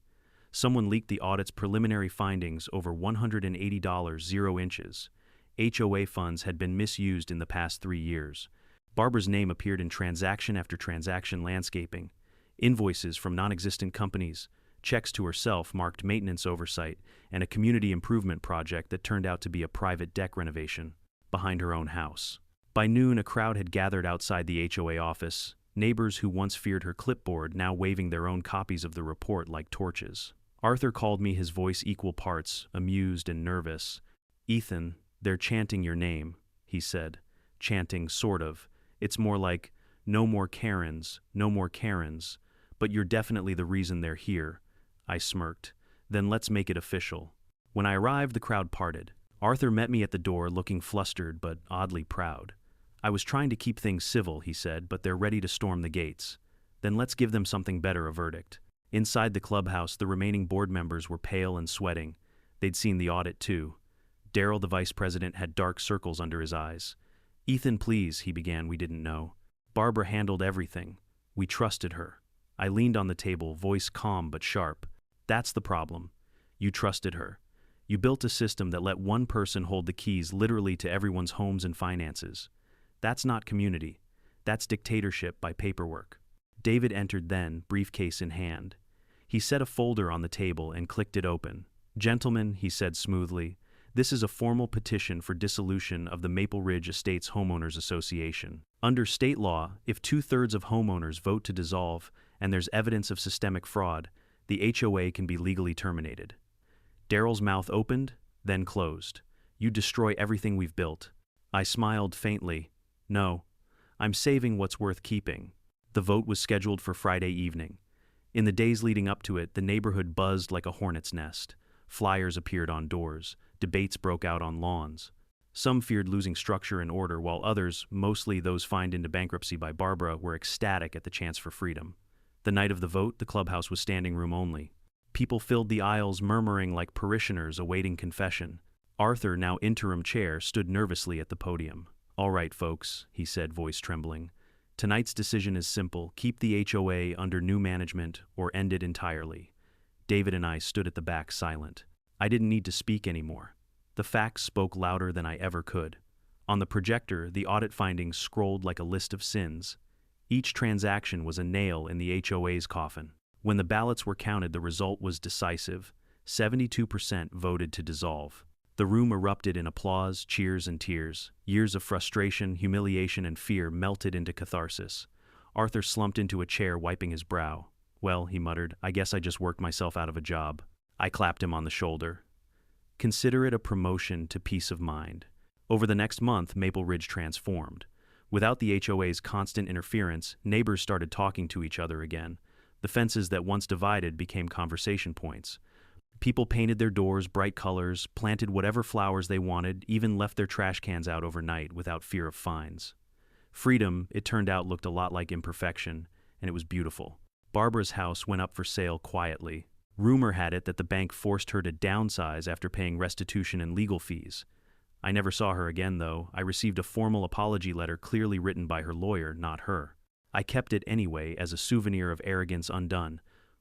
Someone leaked the audit's preliminary findings over $180, 0 inches. HOA funds had been misused in the past 3 years. Barbara's name appeared in transaction after transaction landscaping. Invoices from non-existent companies, checks to herself marked maintenance oversight, and a community improvement project that turned out to be a private deck renovation behind her own house. By noon, a crowd had gathered outside the HOA office, neighbors who once feared her clipboard now waving their own copies of the report like torches. Arthur called me, his voice equal parts amused and nervous. Ethan, they're chanting your name, he said. Chanting, sort of. It's more like, no more Karens, no more Karens, but you're definitely the reason they're here. I smirked. Then let's make it official. When I arrived, the crowd parted. Arthur met me at the door looking flustered but oddly proud. I was trying to keep things civil, he said, but they're ready to storm the gates. Then let's give them something better, a verdict. Inside the clubhouse, the remaining board members were pale and sweating. They'd seen the audit too. Daryl, the vice president, had dark circles under his eyes. Ethan, please, he began. We didn't know. Barbara handled everything. We trusted her. I leaned on the table, voice calm but sharp. That's the problem. You trusted her. You built a system that let one person hold the keys literally to everyone's homes and finances. That's not community. That's dictatorship by paperwork. David entered then, briefcase in hand. He set a folder on the table and clicked it open. Gentlemen, he said smoothly, this is a formal petition for dissolution of the Maple Ridge Estates Homeowners Association. Under state law, if 2/3 of homeowners vote to dissolve and there's evidence of systemic fraud, the HOA can be legally terminated. Daryl's mouth opened, then closed. You destroy everything we've built. I smiled faintly. No, I'm saving what's worth keeping. The vote was scheduled for Friday evening. In the days leading up to it, the neighborhood buzzed like a hornet's nest. Flyers appeared on doors. Debates broke out on lawns. Some feared losing structure and order, while others, mostly those fined into bankruptcy by Barbara, were ecstatic at the chance for freedom. The night of the vote, the clubhouse was standing room only. People filled the aisles, murmuring like parishioners awaiting confession. Arthur, now interim chair, stood nervously at the podium. All right, folks, he said, voice trembling. Tonight's decision is simple. Keep the HOA under new management or end it entirely. David and I stood at the back silent. I didn't need to speak anymore. The facts spoke louder than I ever could. On the projector, the audit findings scrolled like a list of sins. Each transaction was a nail in the HOA's coffin. When the ballots were counted, the result was decisive. 72% voted to dissolve. The room erupted in applause, cheers, and tears. Years of frustration, humiliation, and fear melted into catharsis. Arthur slumped into a chair, wiping his brow. Well, he muttered, I guess I just worked myself out of a job. I clapped him on the shoulder. Consider it a promotion to peace of mind. Over the next month, Maple Ridge transformed. Without the HOA's constant interference, neighbors started talking to each other again. The fences that once divided became conversation points. People painted their doors bright colors, planted whatever flowers they wanted, even left their trash cans out overnight without fear of fines. Freedom, it turned out, looked a lot like imperfection, and it was beautiful. Barbara's house went up for sale quietly. Rumor had it that the bank forced her to downsize after paying restitution and legal fees. I never saw her again, though. I received a formal apology letter clearly written by her lawyer, not her. I kept it anyway as a souvenir of arrogance undone.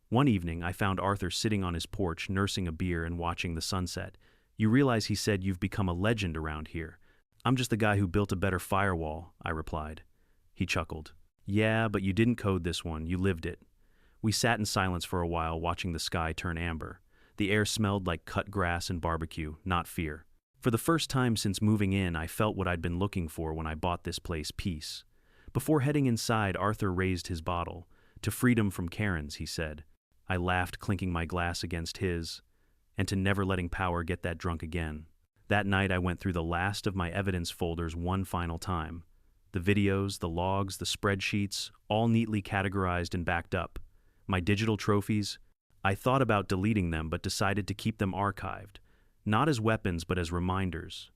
One evening, I found Arthur sitting on his porch, nursing a beer and watching the sunset. You realize, he said, you've become a legend around here. I'm just the guy who built a better firewall, I replied. He chuckled. Yeah, but you didn't code this one, you lived it. We sat in silence for a while, watching the sky turn amber. The air smelled like cut grass and barbecue, not fear. For the first time since moving in, I felt what I'd been looking for when I bought this place: peace. Before heading inside, Arthur raised his bottle. "To freedom from Karens," he said. I laughed, clinking my glass against his. "And to never letting power get that drunk again." That night I went through the last of my evidence folders one final time. The videos, the logs, the spreadsheets, all neatly categorized and backed up. My digital trophies, I thought about deleting them but decided to keep them archived, not as weapons but as reminders.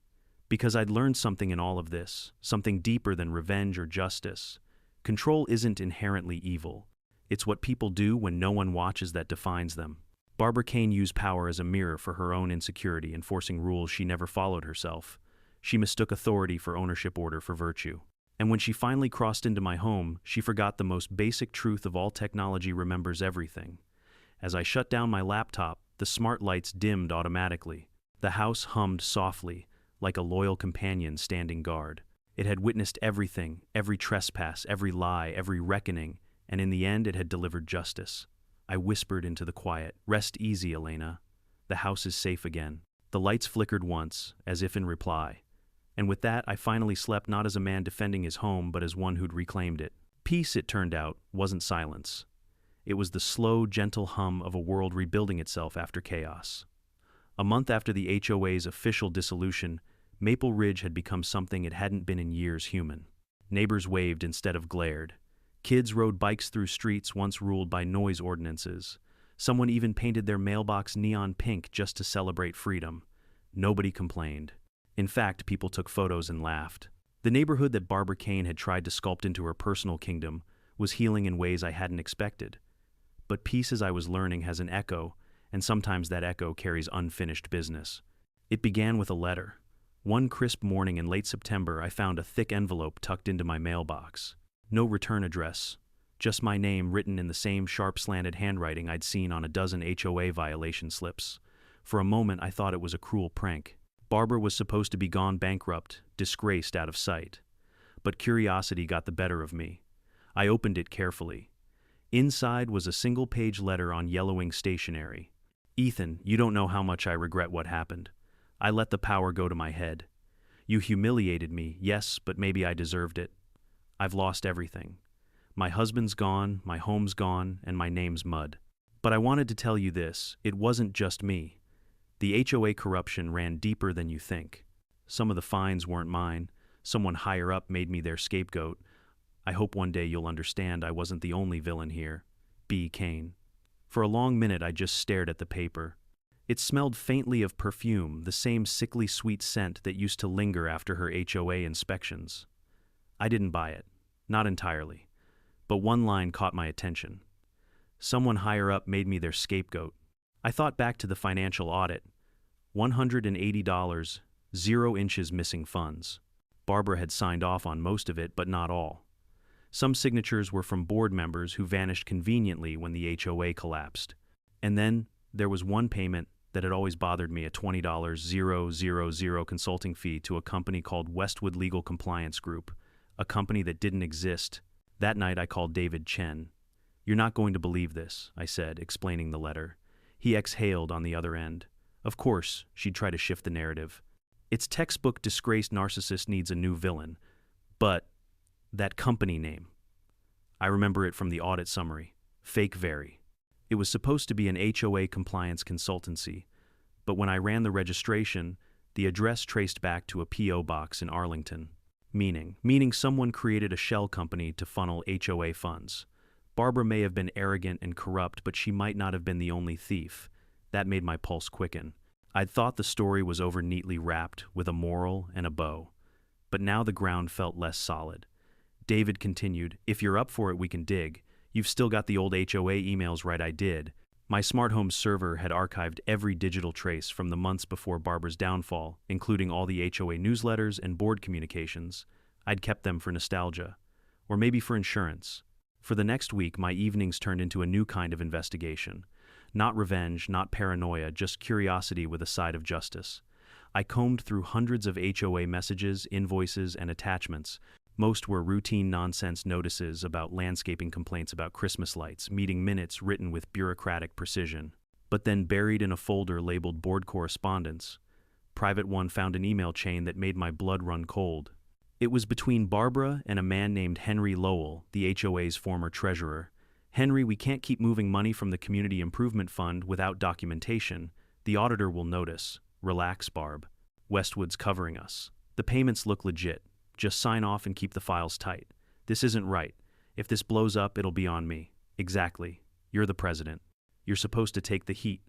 Because I'd learned something in all of this, something deeper than revenge or justice. Control isn't inherently evil. It's what people do when no one watches that defines them. Barbara Kane used power as a mirror for her own insecurity, enforcing rules she never followed herself. She mistook authority for ownership, order for virtue. And when she finally crossed into my home, she forgot the most basic truth of all: technology remembers everything. As I shut down my laptop, the smart lights dimmed automatically. The house hummed softly, like a loyal companion standing guard. It had witnessed everything, every trespass, every lie, every reckoning, and in the end it had delivered justice. I whispered into the quiet, "Rest easy, Elena. The house is safe again." The lights flickered once, as if in reply. And with that, I finally slept, not as a man defending his home, but as one who'd reclaimed it. Peace, it turned out, wasn't silence. It was the slow, gentle hum of a world rebuilding itself after chaos. A month after the HOA's official dissolution, Maple Ridge had become something it hadn't been in years: human. Neighbors waved instead of glared. Kids rode bikes through streets once ruled by noise ordinances. Someone even painted their mailbox neon pink just to celebrate freedom. Nobody complained. In fact, people took photos and laughed. The neighborhood that Barbara Kane had tried to sculpt into her personal kingdom was healing in ways I hadn't expected. But peace, as I was learning, has an echo, and sometimes that echo carries unfinished business. It began with a letter. One crisp morning in late September, I found a thick envelope tucked into my mailbox. No return address, just my name written in the same sharp, slanted handwriting I'd seen on a dozen HOA violation slips. For a moment, I thought it was a cruel prank. Barbara was supposed to be gone bankrupt, disgraced, out of sight. But curiosity got the better of me. I opened it carefully. Inside was a single-page letter on yellowing stationery. "Ethan, you don't know how much I regret what happened. I let the power go to my head. You humiliated me, yes, but maybe I deserved it. I've lost everything. My husband's gone, my home's gone, and my name's mud. But I wanted to tell you this: it wasn't just me. The HOA corruption ran deeper than you think. Some of the fines weren't mine. Someone higher up made me their scapegoat. I hope one day you'll understand I wasn't the only villain here. B. Kane." For a long minute I just stared at the paper. It smelled faintly of perfume, the same sickly sweet scent that used to linger after her HOA inspections. I didn't buy it. Not entirely. But one line caught my attention. Someone higher up made me their scapegoat. I thought back to the financial audit. $180, 0 inches missing funds. Barbara had signed off on most of it, but not all. Some signatures were from board members who vanished conveniently when the HOA collapsed. And then there was one payment that had always bothered me: a $20,000 consulting fee to a company called Westwood Legal Compliance Group, a company that didn't exist. That night I called David Chen. "You're not going to believe this," I said, explaining the letter. He exhaled on the other end. Of course, she'd try to shift the narrative. "It's textbook disgraced narcissist needs a new villain. But that company name. I remember it from the audit summary. Fake Very. It was supposed to be an HOA compliance consultancy, but when I ran the registration, the address traced back to a P.O. box in Arlington. Meaning someone created a shell company to funnel HOA funds. Barbara may have been arrogant and corrupt, but she might not have been the only thief. That made my pulse quicken. I'd thought the story was over neatly wrapped, with a moral and a bow. But now the ground felt less solid. David continued, "If you're up for it, we can dig. You've still got the old HOA emails, right?" I did. My smart home server had archived every digital trace from the months before Barbara's downfall, including all the HOA newsletters and board communications. I'd kept them for nostalgia. Or maybe for insurance. For the next week, my evenings turned into a new kind of investigation. Not revenge, not paranoia, just curiosity with a side of justice. I combed through hundreds of HOA messages, invoices, and attachments, Most were routine nonsense notices about landscaping complaints about Christmas lights, meeting minutes written with bureaucratic precision. But then, buried in a folder labeled Board Correspondence, Private One found an email chain that made my blood run cold. It was between Barbara and a man named Henry Lowell, the HOA's former treasurer. "Henry, we can't keep moving money from the Community Improvement Fund without documentation. The auditor will notice. Relax, Barb. Westwood's covering us. The payments look legit. Just sign off and keep the files tight. This isn't right. If this blows up, it'll be on me." "Exactly. You're the president. You're supposed to take the heat.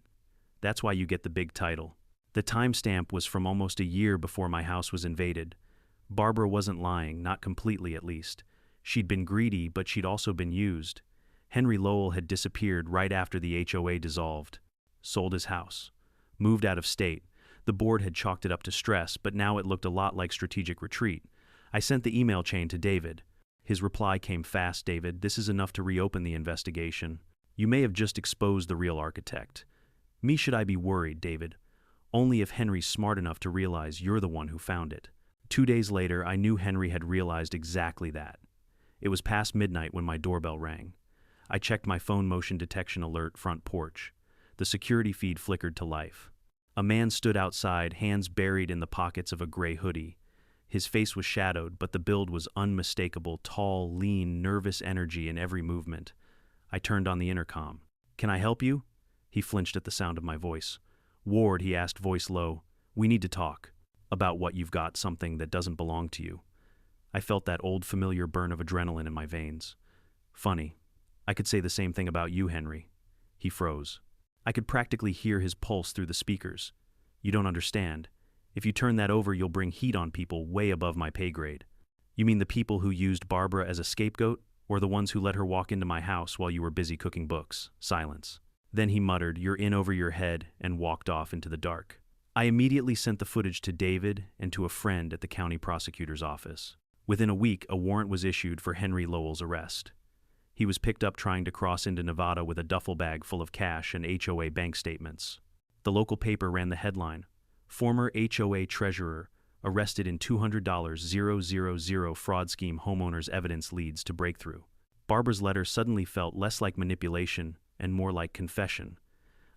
That's why you get the big title." The timestamp was from almost a year before my house was invaded. Barbara wasn't lying, not completely at least. She'd been greedy, but she'd also been used. Henry Lowell had disappeared right after the HOA dissolved. Sold his house. Moved out of state. The board had chalked it up to stress, but now it looked a lot like strategic retreat. I sent the email chain to David. His reply came fast. "David, this is enough to reopen the investigation. You may have just exposed the real architect." "Me should I be worried, David? Only if Henry's smart enough to realize you're the one who found it." 2 days later, I knew Henry had realized exactly that. It was past midnight when my doorbell rang. I checked my phone motion detection alert front porch. The security feed flickered to life. A man stood outside, hands buried in the pockets of a gray hoodie. His face was shadowed, but the build was unmistakable, tall, lean, nervous energy in every movement. I turned on the intercom. "Can I help you?" He flinched at the sound of my voice. "Ward," he asked, voice low, "we need to talk. About what you've got, something that doesn't belong to you." I felt that old familiar burn of adrenaline in my veins. "Funny. I could say the same thing about you, Henry." He froze. I could practically hear his pulse through the speakers. "You don't understand. If you turn that over, you'll bring heat on people way above my pay grade." "You mean the people who used Barbara as a scapegoat, or the ones who let her walk into my house while you were busy cooking books?" Silence. Then he muttered, "You're in over your head," and walked off into the dark. I immediately sent the footage to David and to a friend at the county prosecutor's office. Within a week, a warrant was issued for Henry Lowell's arrest. He was picked up trying to cross into Nevada with a duffel bag full of cash and HOA bank statements. The local paper ran the headline, "Former HOA Treasurer Arrested in $200,000 fraud scheme homeowners evidence leads to breakthrough." Barbara's letter suddenly felt less like manipulation and more like confession.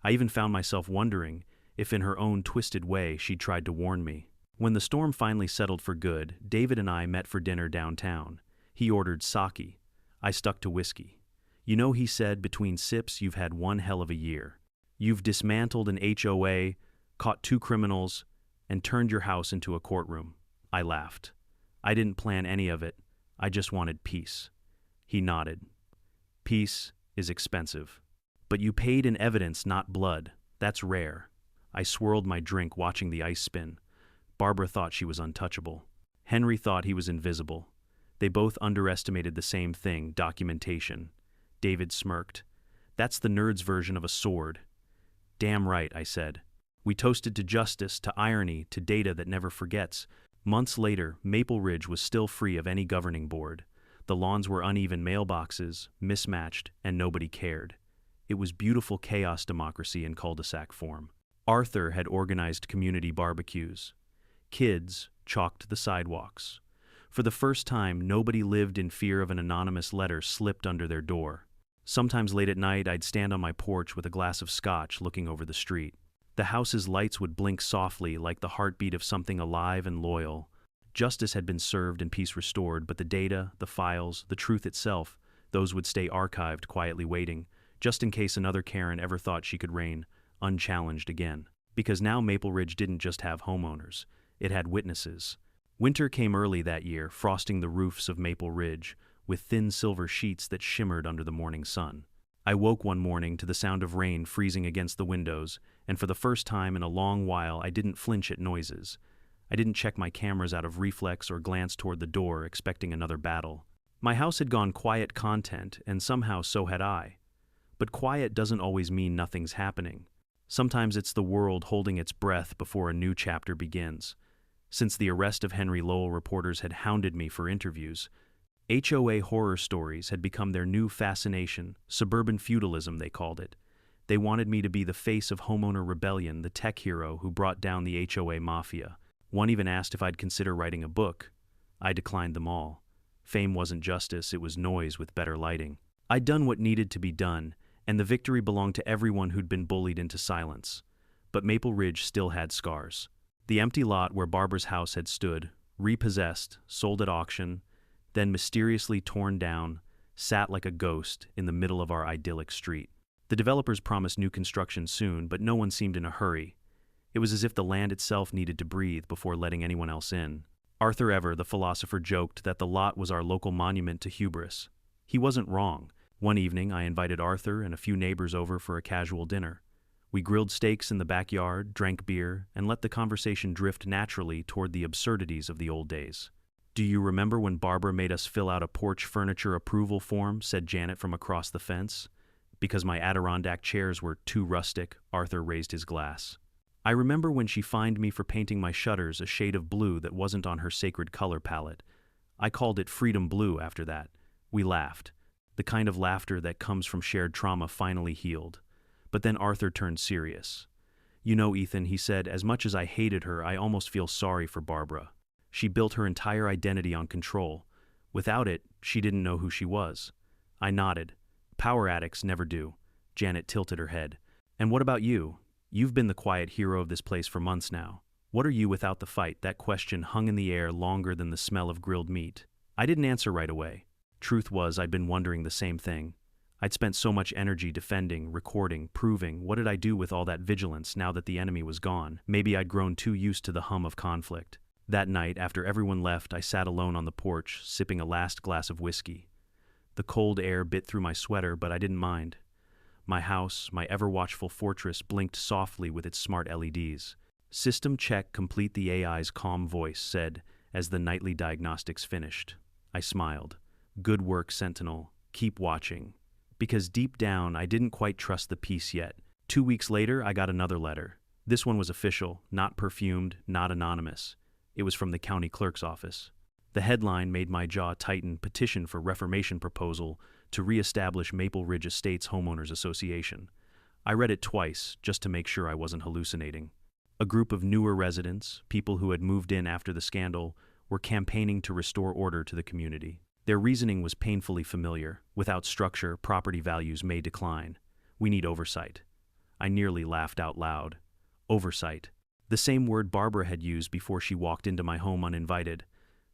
I even found myself wondering if in her own twisted way she'd tried to warn me. When the storm finally settled for good, David and I met for dinner downtown. He ordered sake. I stuck to whiskey. "You know," he said, "between sips you've had one hell of a year. You've dismantled an HOA, caught 2 criminals, and turned your house into a courtroom." I laughed. "I didn't plan any of it. I just wanted peace." He nodded. "Peace is expensive. But you paid in evidence, not blood. That's rare." I swirled my drink, watching the ice spin. Barbara thought she was untouchable. Henry thought he was invisible. They both underestimated the same thing, documentation. David smirked. "That's the nerd's version of a sword." "Damn right," I said. We toasted to justice, to irony, to data that never forgets. Months later, Maple Ridge was still free of any governing board. The lawns were uneven mailboxes, mismatched, and nobody cared. It was beautiful chaos democracy in cul-de-sac form. Arthur had organized community barbecues. Kids chalked the sidewalks. For the first time, nobody lived in fear of an anonymous letter slipped under their door. Sometimes late at night, I'd stand on my porch with a glass of scotch looking over the street. The house's lights would blink softly like the heartbeat of something alive and loyal. Justice had been served and peace restored, but the data, the files, the truth itself, those would stay archived, quietly waiting, just in case another Karen ever thought she could reign unchallenged again. Because now Maple Ridge didn't just have homeowners, it had witnesses. Winter came early that year, frosting the roofs of Maple Ridge with thin silver sheets that shimmered under the morning sun. I woke one morning to the sound of rain freezing against the windows, and for the first time in a long while I didn't flinch at noises. I didn't check my cameras out of reflex or glance toward the door expecting another battle. My house had gone quiet content, and somehow so had I. But quiet doesn't always mean nothing's happening. Sometimes it's the world holding its breath before a new chapter begins. Since the arrest of Henry Lowell, reporters had hounded me for interviews. HOA horror stories had become their new fascination, suburban feudalism they called it. They wanted me to be the face of homeowner rebellion, the tech hero who brought down the HOA mafia. One even asked if I'd consider writing a book. I declined them all. Fame wasn't justice, it was noise with better lighting. I'd done what needed to be done, and the victory belonged to everyone who'd been bullied into silence. But Maple Ridge still had scars. The empty lot where Barbara's house had stood, repossessed, sold at auction, then mysteriously torn down, sat like a ghost in the middle of our idyllic street. The developers promised new construction soon, but no one seemed in a hurry. It was as if the land itself needed to breathe before letting anyone else in. Arthur Ever, the philosopher, joked that the lot was our local monument to hubris. He wasn't wrong. One evening, I invited Arthur and a few neighbors over for a casual dinner. We grilled steaks in the backyard, drank beer, and let the conversation drift naturally toward the absurdities of the old days. "Do you remember when Barbara made us fill out a porch furniture approval form?" said Janet from across the fence. Because my Adirondack chairs were too rustic, Arthur raised his glass. "I remember when she fined me for painting my shutters a shade of blue that wasn't on her sacred color palette. I called it Freedom Blue after that." We laughed. The kind of laughter that comes from shared trauma finally healed. But then Arthur turned serious. "You know, Ethan," he said, "as much as I hated her, I almost feel sorry for Barbara. She built her entire identity on control. Without it, she didn't know who she was." I nodded. "Power addicts never do." Janet tilted her head. "And what about you? You've been the quiet hero of this place for months now. What are you without the fight?" That question hung in the air longer than the smell of grilled meat. I didn't answer right away. Truth was, I'd been wondering the same thing. I'd spent so much energy defending, recording, proving. What did I do with all that vigilance now that the enemy was gone? Maybe I'd grown too used to the hum of conflict. That night, after everyone left, I sat alone on the porch, sipping a last glass of whiskey. The cold air bit through my sweater, but I didn't mind. My house, my ever-watchful fortress, blinked softly with its smart LEDs. "System check complete," the AI's calm voice said as the nightly diagnostics finished. I smiled. "Good work, Sentinel. Keep watching." Because deep down, I didn't quite trust the peace yet. 2 weeks later, I got another letter. This one was official, not perfumed, not anonymous. It was from the county clerk's office. The headline made my jaw tighten: "Petition for Reformation Proposal to Re-establish Maple Ridge Estates Homeowners Association." I read it twice, just to make sure I wasn't hallucinating. A group of newer residents, people who had moved in after the scandal, were campaigning to restore order to the community. Their reasoning was painfully familiar. Without structure, property values may decline. We need oversight. I nearly laughed out loud. Oversight. The same word Barbara had used before she walked into my home uninvited.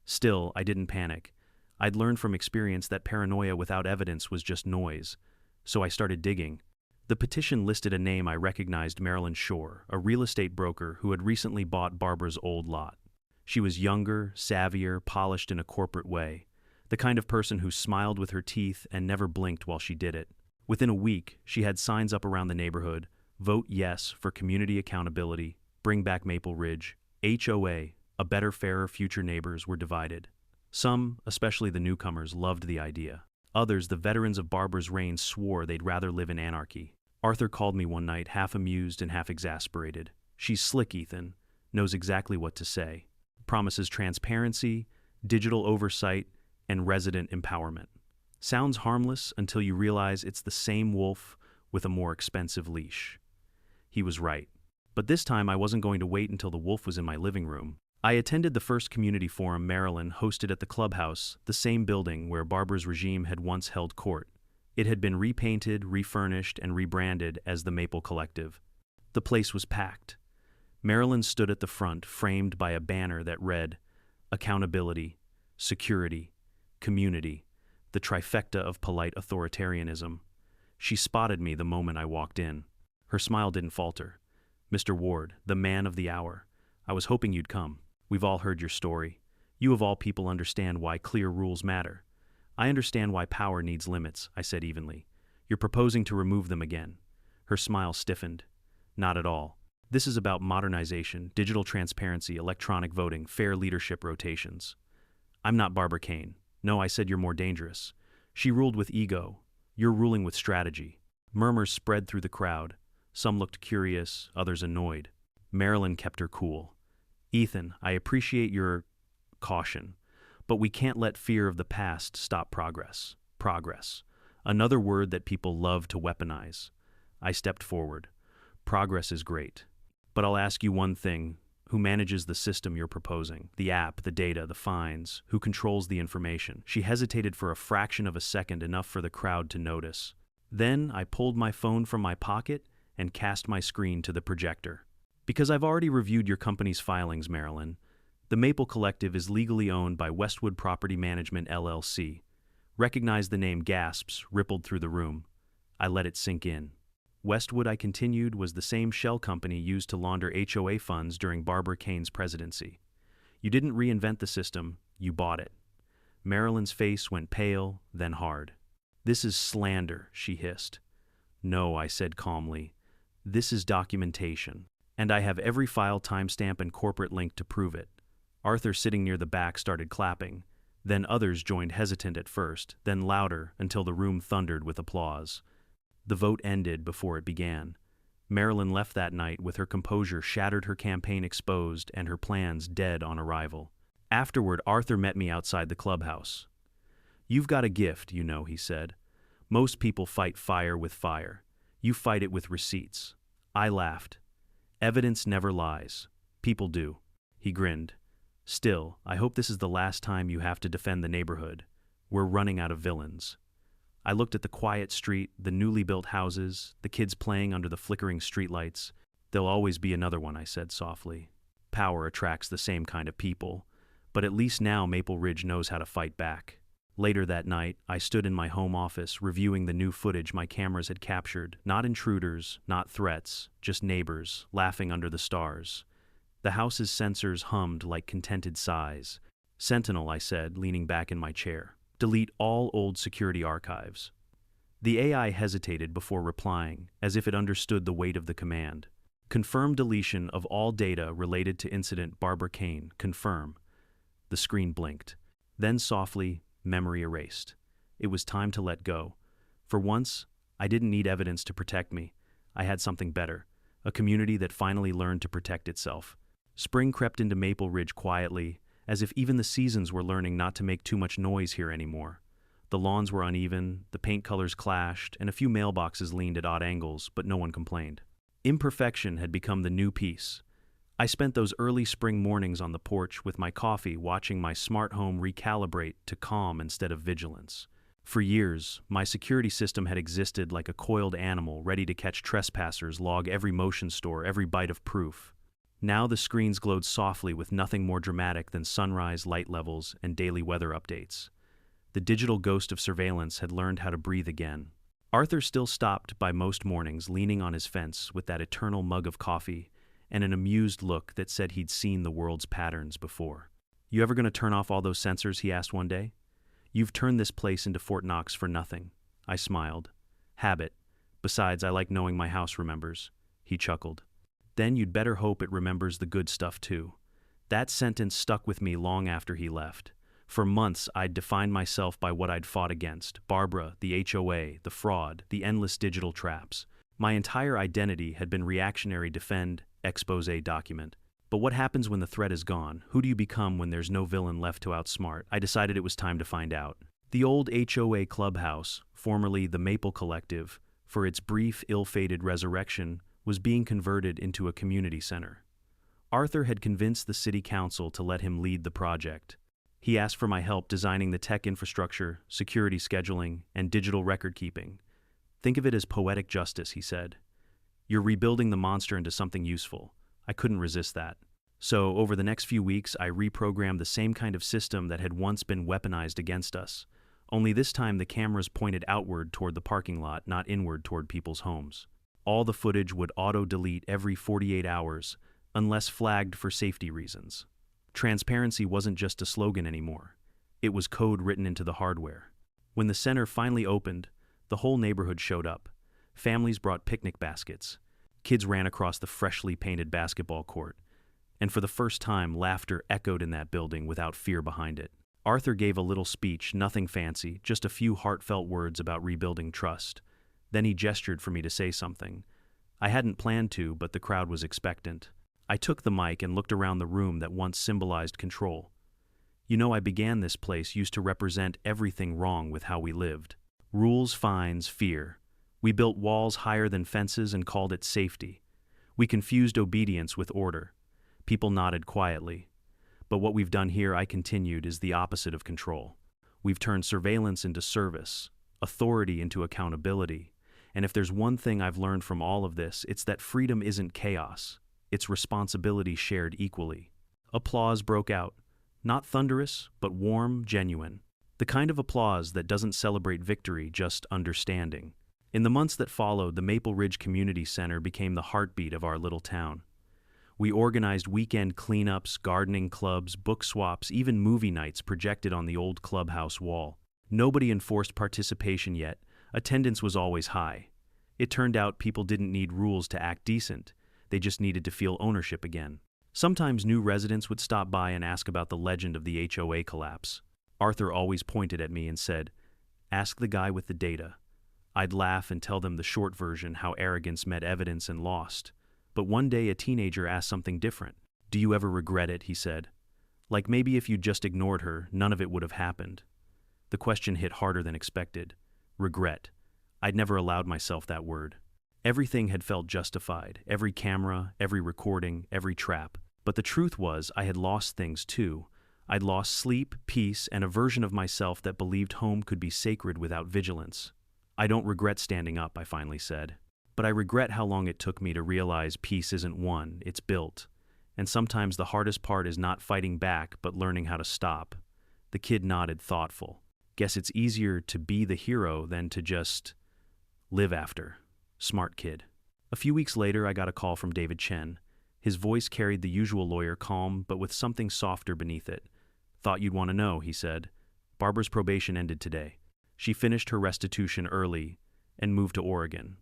Still, I didn't panic. I'd learned from experience that paranoia without evidence was just noise. So I started digging. The petition listed a name I recognized: Marilyn Shore, a real estate broker who had recently bought Barbara's old lot. She was younger, savvier, polished in a corporate way. The kind of person who smiled with her teeth and never blinked while she did it. Within a week, she had signs up around the neighborhood: "Vote yes for community accountability, bring back Maple Ridge, HOA, a better, fairer future." Neighbors were divided. Some, especially the newcomers, loved the idea. Others, the veterans of Barbara's reign, swore they'd rather live in anarchy. Arthur called me one night, half amused and half exasperated. "She's slick, Ethan. Knows exactly what to say. Promises transparency, digital oversight, and resident empowerment. Sounds harmless until you realize it's the same wolf with a more expensive leash." He was right. But this time I wasn't going to wait until the wolf was in my living room. I attended the first community forum Marilyn hosted at the clubhouse, the same building where Barbara's regime had once held court. It had been repainted, refurnished, and rebranded as the Maple Collective. The place was packed. Marilyn stood at the front, framed by a banner that read, "Accountability, Security, Community, the trifecta of polite authoritarianism." She spotted me the moment I walked in. Her smile didn't falter. "Mr. Ward, the man of the hour. I was hoping you'd come. We've all heard your story. You of all people understand why clear rules matter." "I understand why power needs limits," I said evenly. "You're proposing to remove them again." Her smile stiffened. "Not at all. This is about modernization, digital transparency, electronic voting, fair leadership rotations." "I'm not Barbara Kane. No," I said, "you're more dangerous. She ruled with ego. You're ruling with strategy." Murmurs spread through the crowd. Some looked curious, others annoyed. Marilyn kept her cool. "Ethan, I appreciate your caution, but we can't let fear of the past stop progress." Progress. Another word that people love to weaponize. I stepped forward. "Progress is great. But I'll ask you one thing. Who manages the system you're proposing? The app, the data, the fines? Who controls the information? She hesitated for a fraction of a second, enough for the crowd to notice. Then I pulled my phone from my pocket and cast my screen to the projector. Because I've already reviewed your company's filings, Marilyn. The Maple Collective is legally owned by Westwood Property Management, LLC. Recognize the name. Gasps rippled through the room. I let it sink in. Westwood, I continued, was the same shell company used to launder HOA funds during Barbara Kane's presidency. You didn't reinvent the system, you bought it. Marilyn's face went pale, then hard. This is slander, she hissed. No, I said calmly. This is documentation. And I have every file timestamp and corporate link to prove it. Arthur, sitting near the back, started clapping. Then others joined, hesitant at first, then louder, until the room thundered with applause. The vote ended before it began. Marilyn left that night with her composure shattered, her campaign exposed, and her plans dead on arrival. Afterward, Arthur met me outside the clubhouse. You've got a gift, you know, he said. Most people fight fire with fire. You fight it with receipts. I laughed. Evidence never lies. People do. He grinned. Still, I hope this is the last time you have to defend the neighborhood. We're running out of villains. I looked at the quiet street, the newly built houses, the kids playing under the flickering streetlights. There'll always be another one, I said softly. Power attracts the same kind of people, but at least now Maple Ridge knows how to fight back. Later that night, I stood in my home office reviewing the new footage my cameras had captured. Not intruders, not threats, just neighbors, laughing under the stars. The house's sensors hummed like contented sighs. Sentinel, I said, leaning back in my chair. Delete all old security archives. The AI hesitated before replying, as if it understood the weight of the command. Confirm deletion of all data related to incident Barbara Kane. Confirm. The screen blinked. Then softly, memory erased. It was time to let go. For once, I didn't need evidence to protect me. I had something better. A community that finally learned to protect itself. Spring crept into Maple Ridge quietly, as if even the seasons were learning not to make too much noise here anymore. The lawns were uneven, the paint colors clashed, and a few mailboxes leaned at odd angles, but no one complained. Imperfection had become the new peace. I spent those early spring mornings on the porch with my coffee, watching my smart home recalibrate to calm instead of vigilance. For years, my security system had existed like a coiled animal ready to catch trespassers, log every motion, store every bite of proof. Now the screens glowed softly with nothing more dramatic than sunrise light levels and daily weather updates. The digital ghost of surveillance had learned how to breathe again. Arthur still stopped by most mornings, leaning on his fence with that eternal mug of coffee and an amused look that said he'd seen the world's patterns before. You ever gonna turn off all those sensors, he asked one day. You've turned this place into Fort Knox for nothing. I smiled. Habit. Besides, I like knowing my house remembers. He chuckled. Then you'd better hope it remembers the good stuff too. That sentence stuck with me long after he left. For months, I'd defined myself by what I'd fought against. Barbara, the HOA, the fraud, the endless digital traps. My entire identity had been reactionary, defend, expose, document. But what happens when the threat is gone? Who do you become when there's no villain left to outsmart? I decided it was time to find out. The old HOA clubhouse, formerly the Maple Collective, for its brief, ill-fated resurrection, was being converted into a community center. Arthur had convinced the city council to let him lead the project. He asked for my help designing the tech infrastructure, security scheduling, and digital record keeping. Think of it as poetic justice, he said. You're rebuilding the monster into something useful. I couldn't resist that. So, over the next few weeks, I reprogrammed the same kind of system that had once been weaponized against us. Only this time the cameras pointed outward toward the parking lot, not inward toward people's homes. All the footage would auto-delete every 48 hours, unless flagged for safety reasons. Transparency wasn't just a slogan anymore. It was code written into the hardware. When the center finally opened, the whole neighborhood showed up. Families brought picnic baskets. Kids ran across the freshly painted basketball court. And for the first time, laughter echoed in that building without fear behind it. Arthur gave a little speech, nothing fancy, just a few heartfelt words about rebuilding trust. Then he gestured for me to say something. I hadn't planned to, but the crowd was expectant. I took the mic and looked around the room that once symbolized control. You know, I began this place used to represent everything wrong with how we lived. Rules, fines, fear. We built walls higher than fences and called it safety. We confused obedience with order. People nodded quietly. But what we've done here, I continued, is the opposite of control. We've turned surveillance into service, authority into accountability. And if there's one thing I've learned from all of this, it's that freedom isn't chaos. It's responsibility shared equally. Applause broke out. Not thunderous, but warm, genuine. The kind of applause that doesn't celebrate victory, just understanding. In the months that followed, the Maple Ridge Community Center became the heartbeat of our little town. We organized weekend cleanups, gardening clubs, book swaps, even movie nights projected on the old clubhouse wall. Nobody enforced participation yet. Attendance was always high. It turned out people didn't need rules to act decent. They just needed to feel ownership again. Sometimes new residents would stop by and ask about the legend of the HOA collapse. Arthur always pointed at me and said, "Ask the guy with the data." I'd laugh and tell them the short version, how arrogance met evidence and lost. But one day a teenager asked something different. "Do you ever regret it?" he said. Like maybe if you'd just ignored her, none of it would have happened. The question hit harder than expected. Regret. I'd never allowed myself that word. Everything had felt justified, every camera, every recording, every trap. But the truth was, I had lost things too. I'd lost sleep, peace, and a version of myself that believed home could be sacred without vigilance. "I don't regret standing up," I finally said. "But I regret how long it took me to realize peace isn't won, it's built. And sometimes the hardest part is not fighting back, but learning how to stop." The kid nodded, thoughtful. "Guess it's easier to be the hero than to just live after." Smart kid. A few weeks later, I got a call from David Chen. His voice carried the usual lawyer calm, but with something softer beneath it. "Thought you'd want to know," he said. "Barbara's probation ended today. She finished her restitution early and moved to Oregon.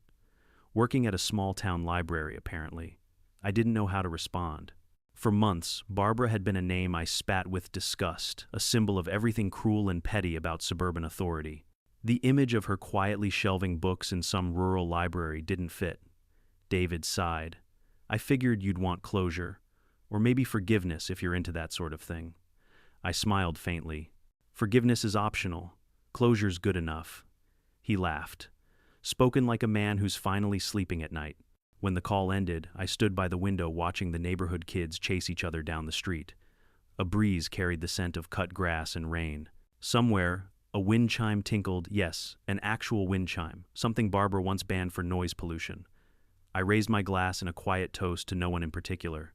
Working at a small-town library, apparently." I didn't know how to respond. For months, Barbara had been a name I spat with disgust, a symbol of everything cruel and petty about suburban authority. The image of her quietly shelving books in some rural library didn't fit. David sighed. "I figured you'd want closure, or maybe forgiveness if you're into that sort of thing." I smiled faintly. "Forgiveness is optional. Closure's good enough." He laughed. Spoken like a man who's finally sleeping at night. When the call ended, I stood by the window watching the neighborhood kids chase each other down the street. A breeze carried the scent of cut grass and rain. Somewhere, a wind chime tinkled, yes, an actual wind chime, something Barbara once banned for noise pollution. I raised my glass in a quiet toast to no one in particular.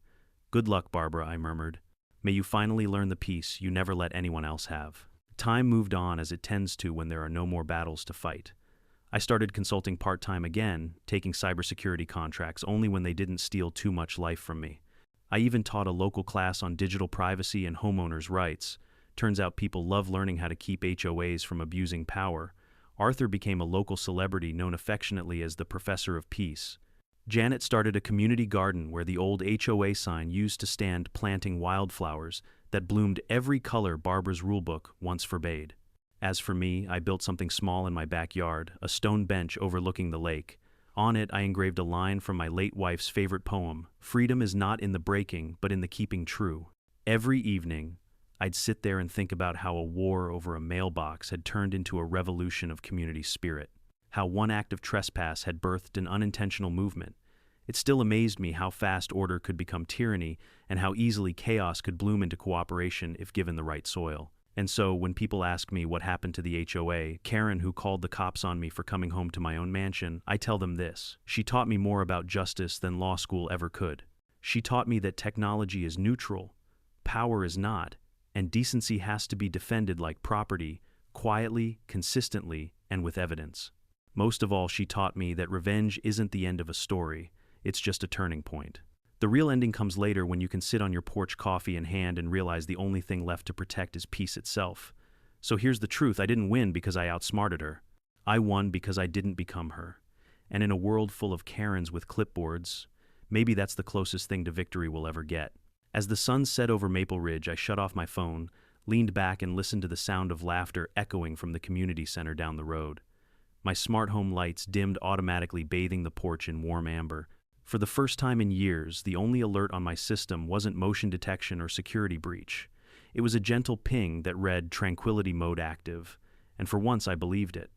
"Good luck, Barbara," I murmured. "May you finally learn the peace you never let anyone else have." Time moved on as it tends to when there are no more battles to fight. I started consulting part-time again, taking cybersecurity contracts only when they didn't steal too much life from me. I even taught a local class on digital privacy and homeowners' rights. Turns out people love learning how to keep HOAs from abusing power. Arthur became a local celebrity known affectionately as the Professor of Peace. Janet started a community garden where the old HOA sign used to stand planting wildflowers that bloomed every color Barbara's rulebook once forbade. As for me, I built something small in my backyard, a stone bench overlooking the lake. On it, I engraved a line from my late wife's favorite poem, "Freedom is not in the breaking, but in the keeping true." Every evening, I'd sit there and think about how a war over a mailbox had turned into a revolution of community spirit, how one act of trespass had birthed an unintentional movement. It still amazed me how fast order could become tyranny and how easily chaos could bloom into cooperation if given the right soil. And so, when people ask me what happened to the HOA, Karen, who called the cops on me for coming home to my own mansion, I tell them this: she taught me more about justice than law school ever could. She taught me that technology is neutral, power is not, and decency has to be defended like property, quietly, consistently, and with evidence. Most of all, she taught me that revenge isn't the end of a story, it's just a turning point. The real ending comes later when you can sit on your porch, coffee in hand, and realize the only thing left to protect is peace itself. So here's the truth: I didn't win because I outsmarted her. I won because I didn't become her. And in a world full of Karens with clipboards, maybe that's the closest thing to victory we'll ever get. As the sun set over Maple Ridge, I shut off my phone, leaned back, and listened to the sound of laughter echoing from the community center down the road. My smart home lights dimmed automatically, bathing the porch in warm amber. For the first time in years, the only alert on my system wasn't motion detection or security breach. It was a gentle ping that read "Tranquility Mode active," and for once I believed it.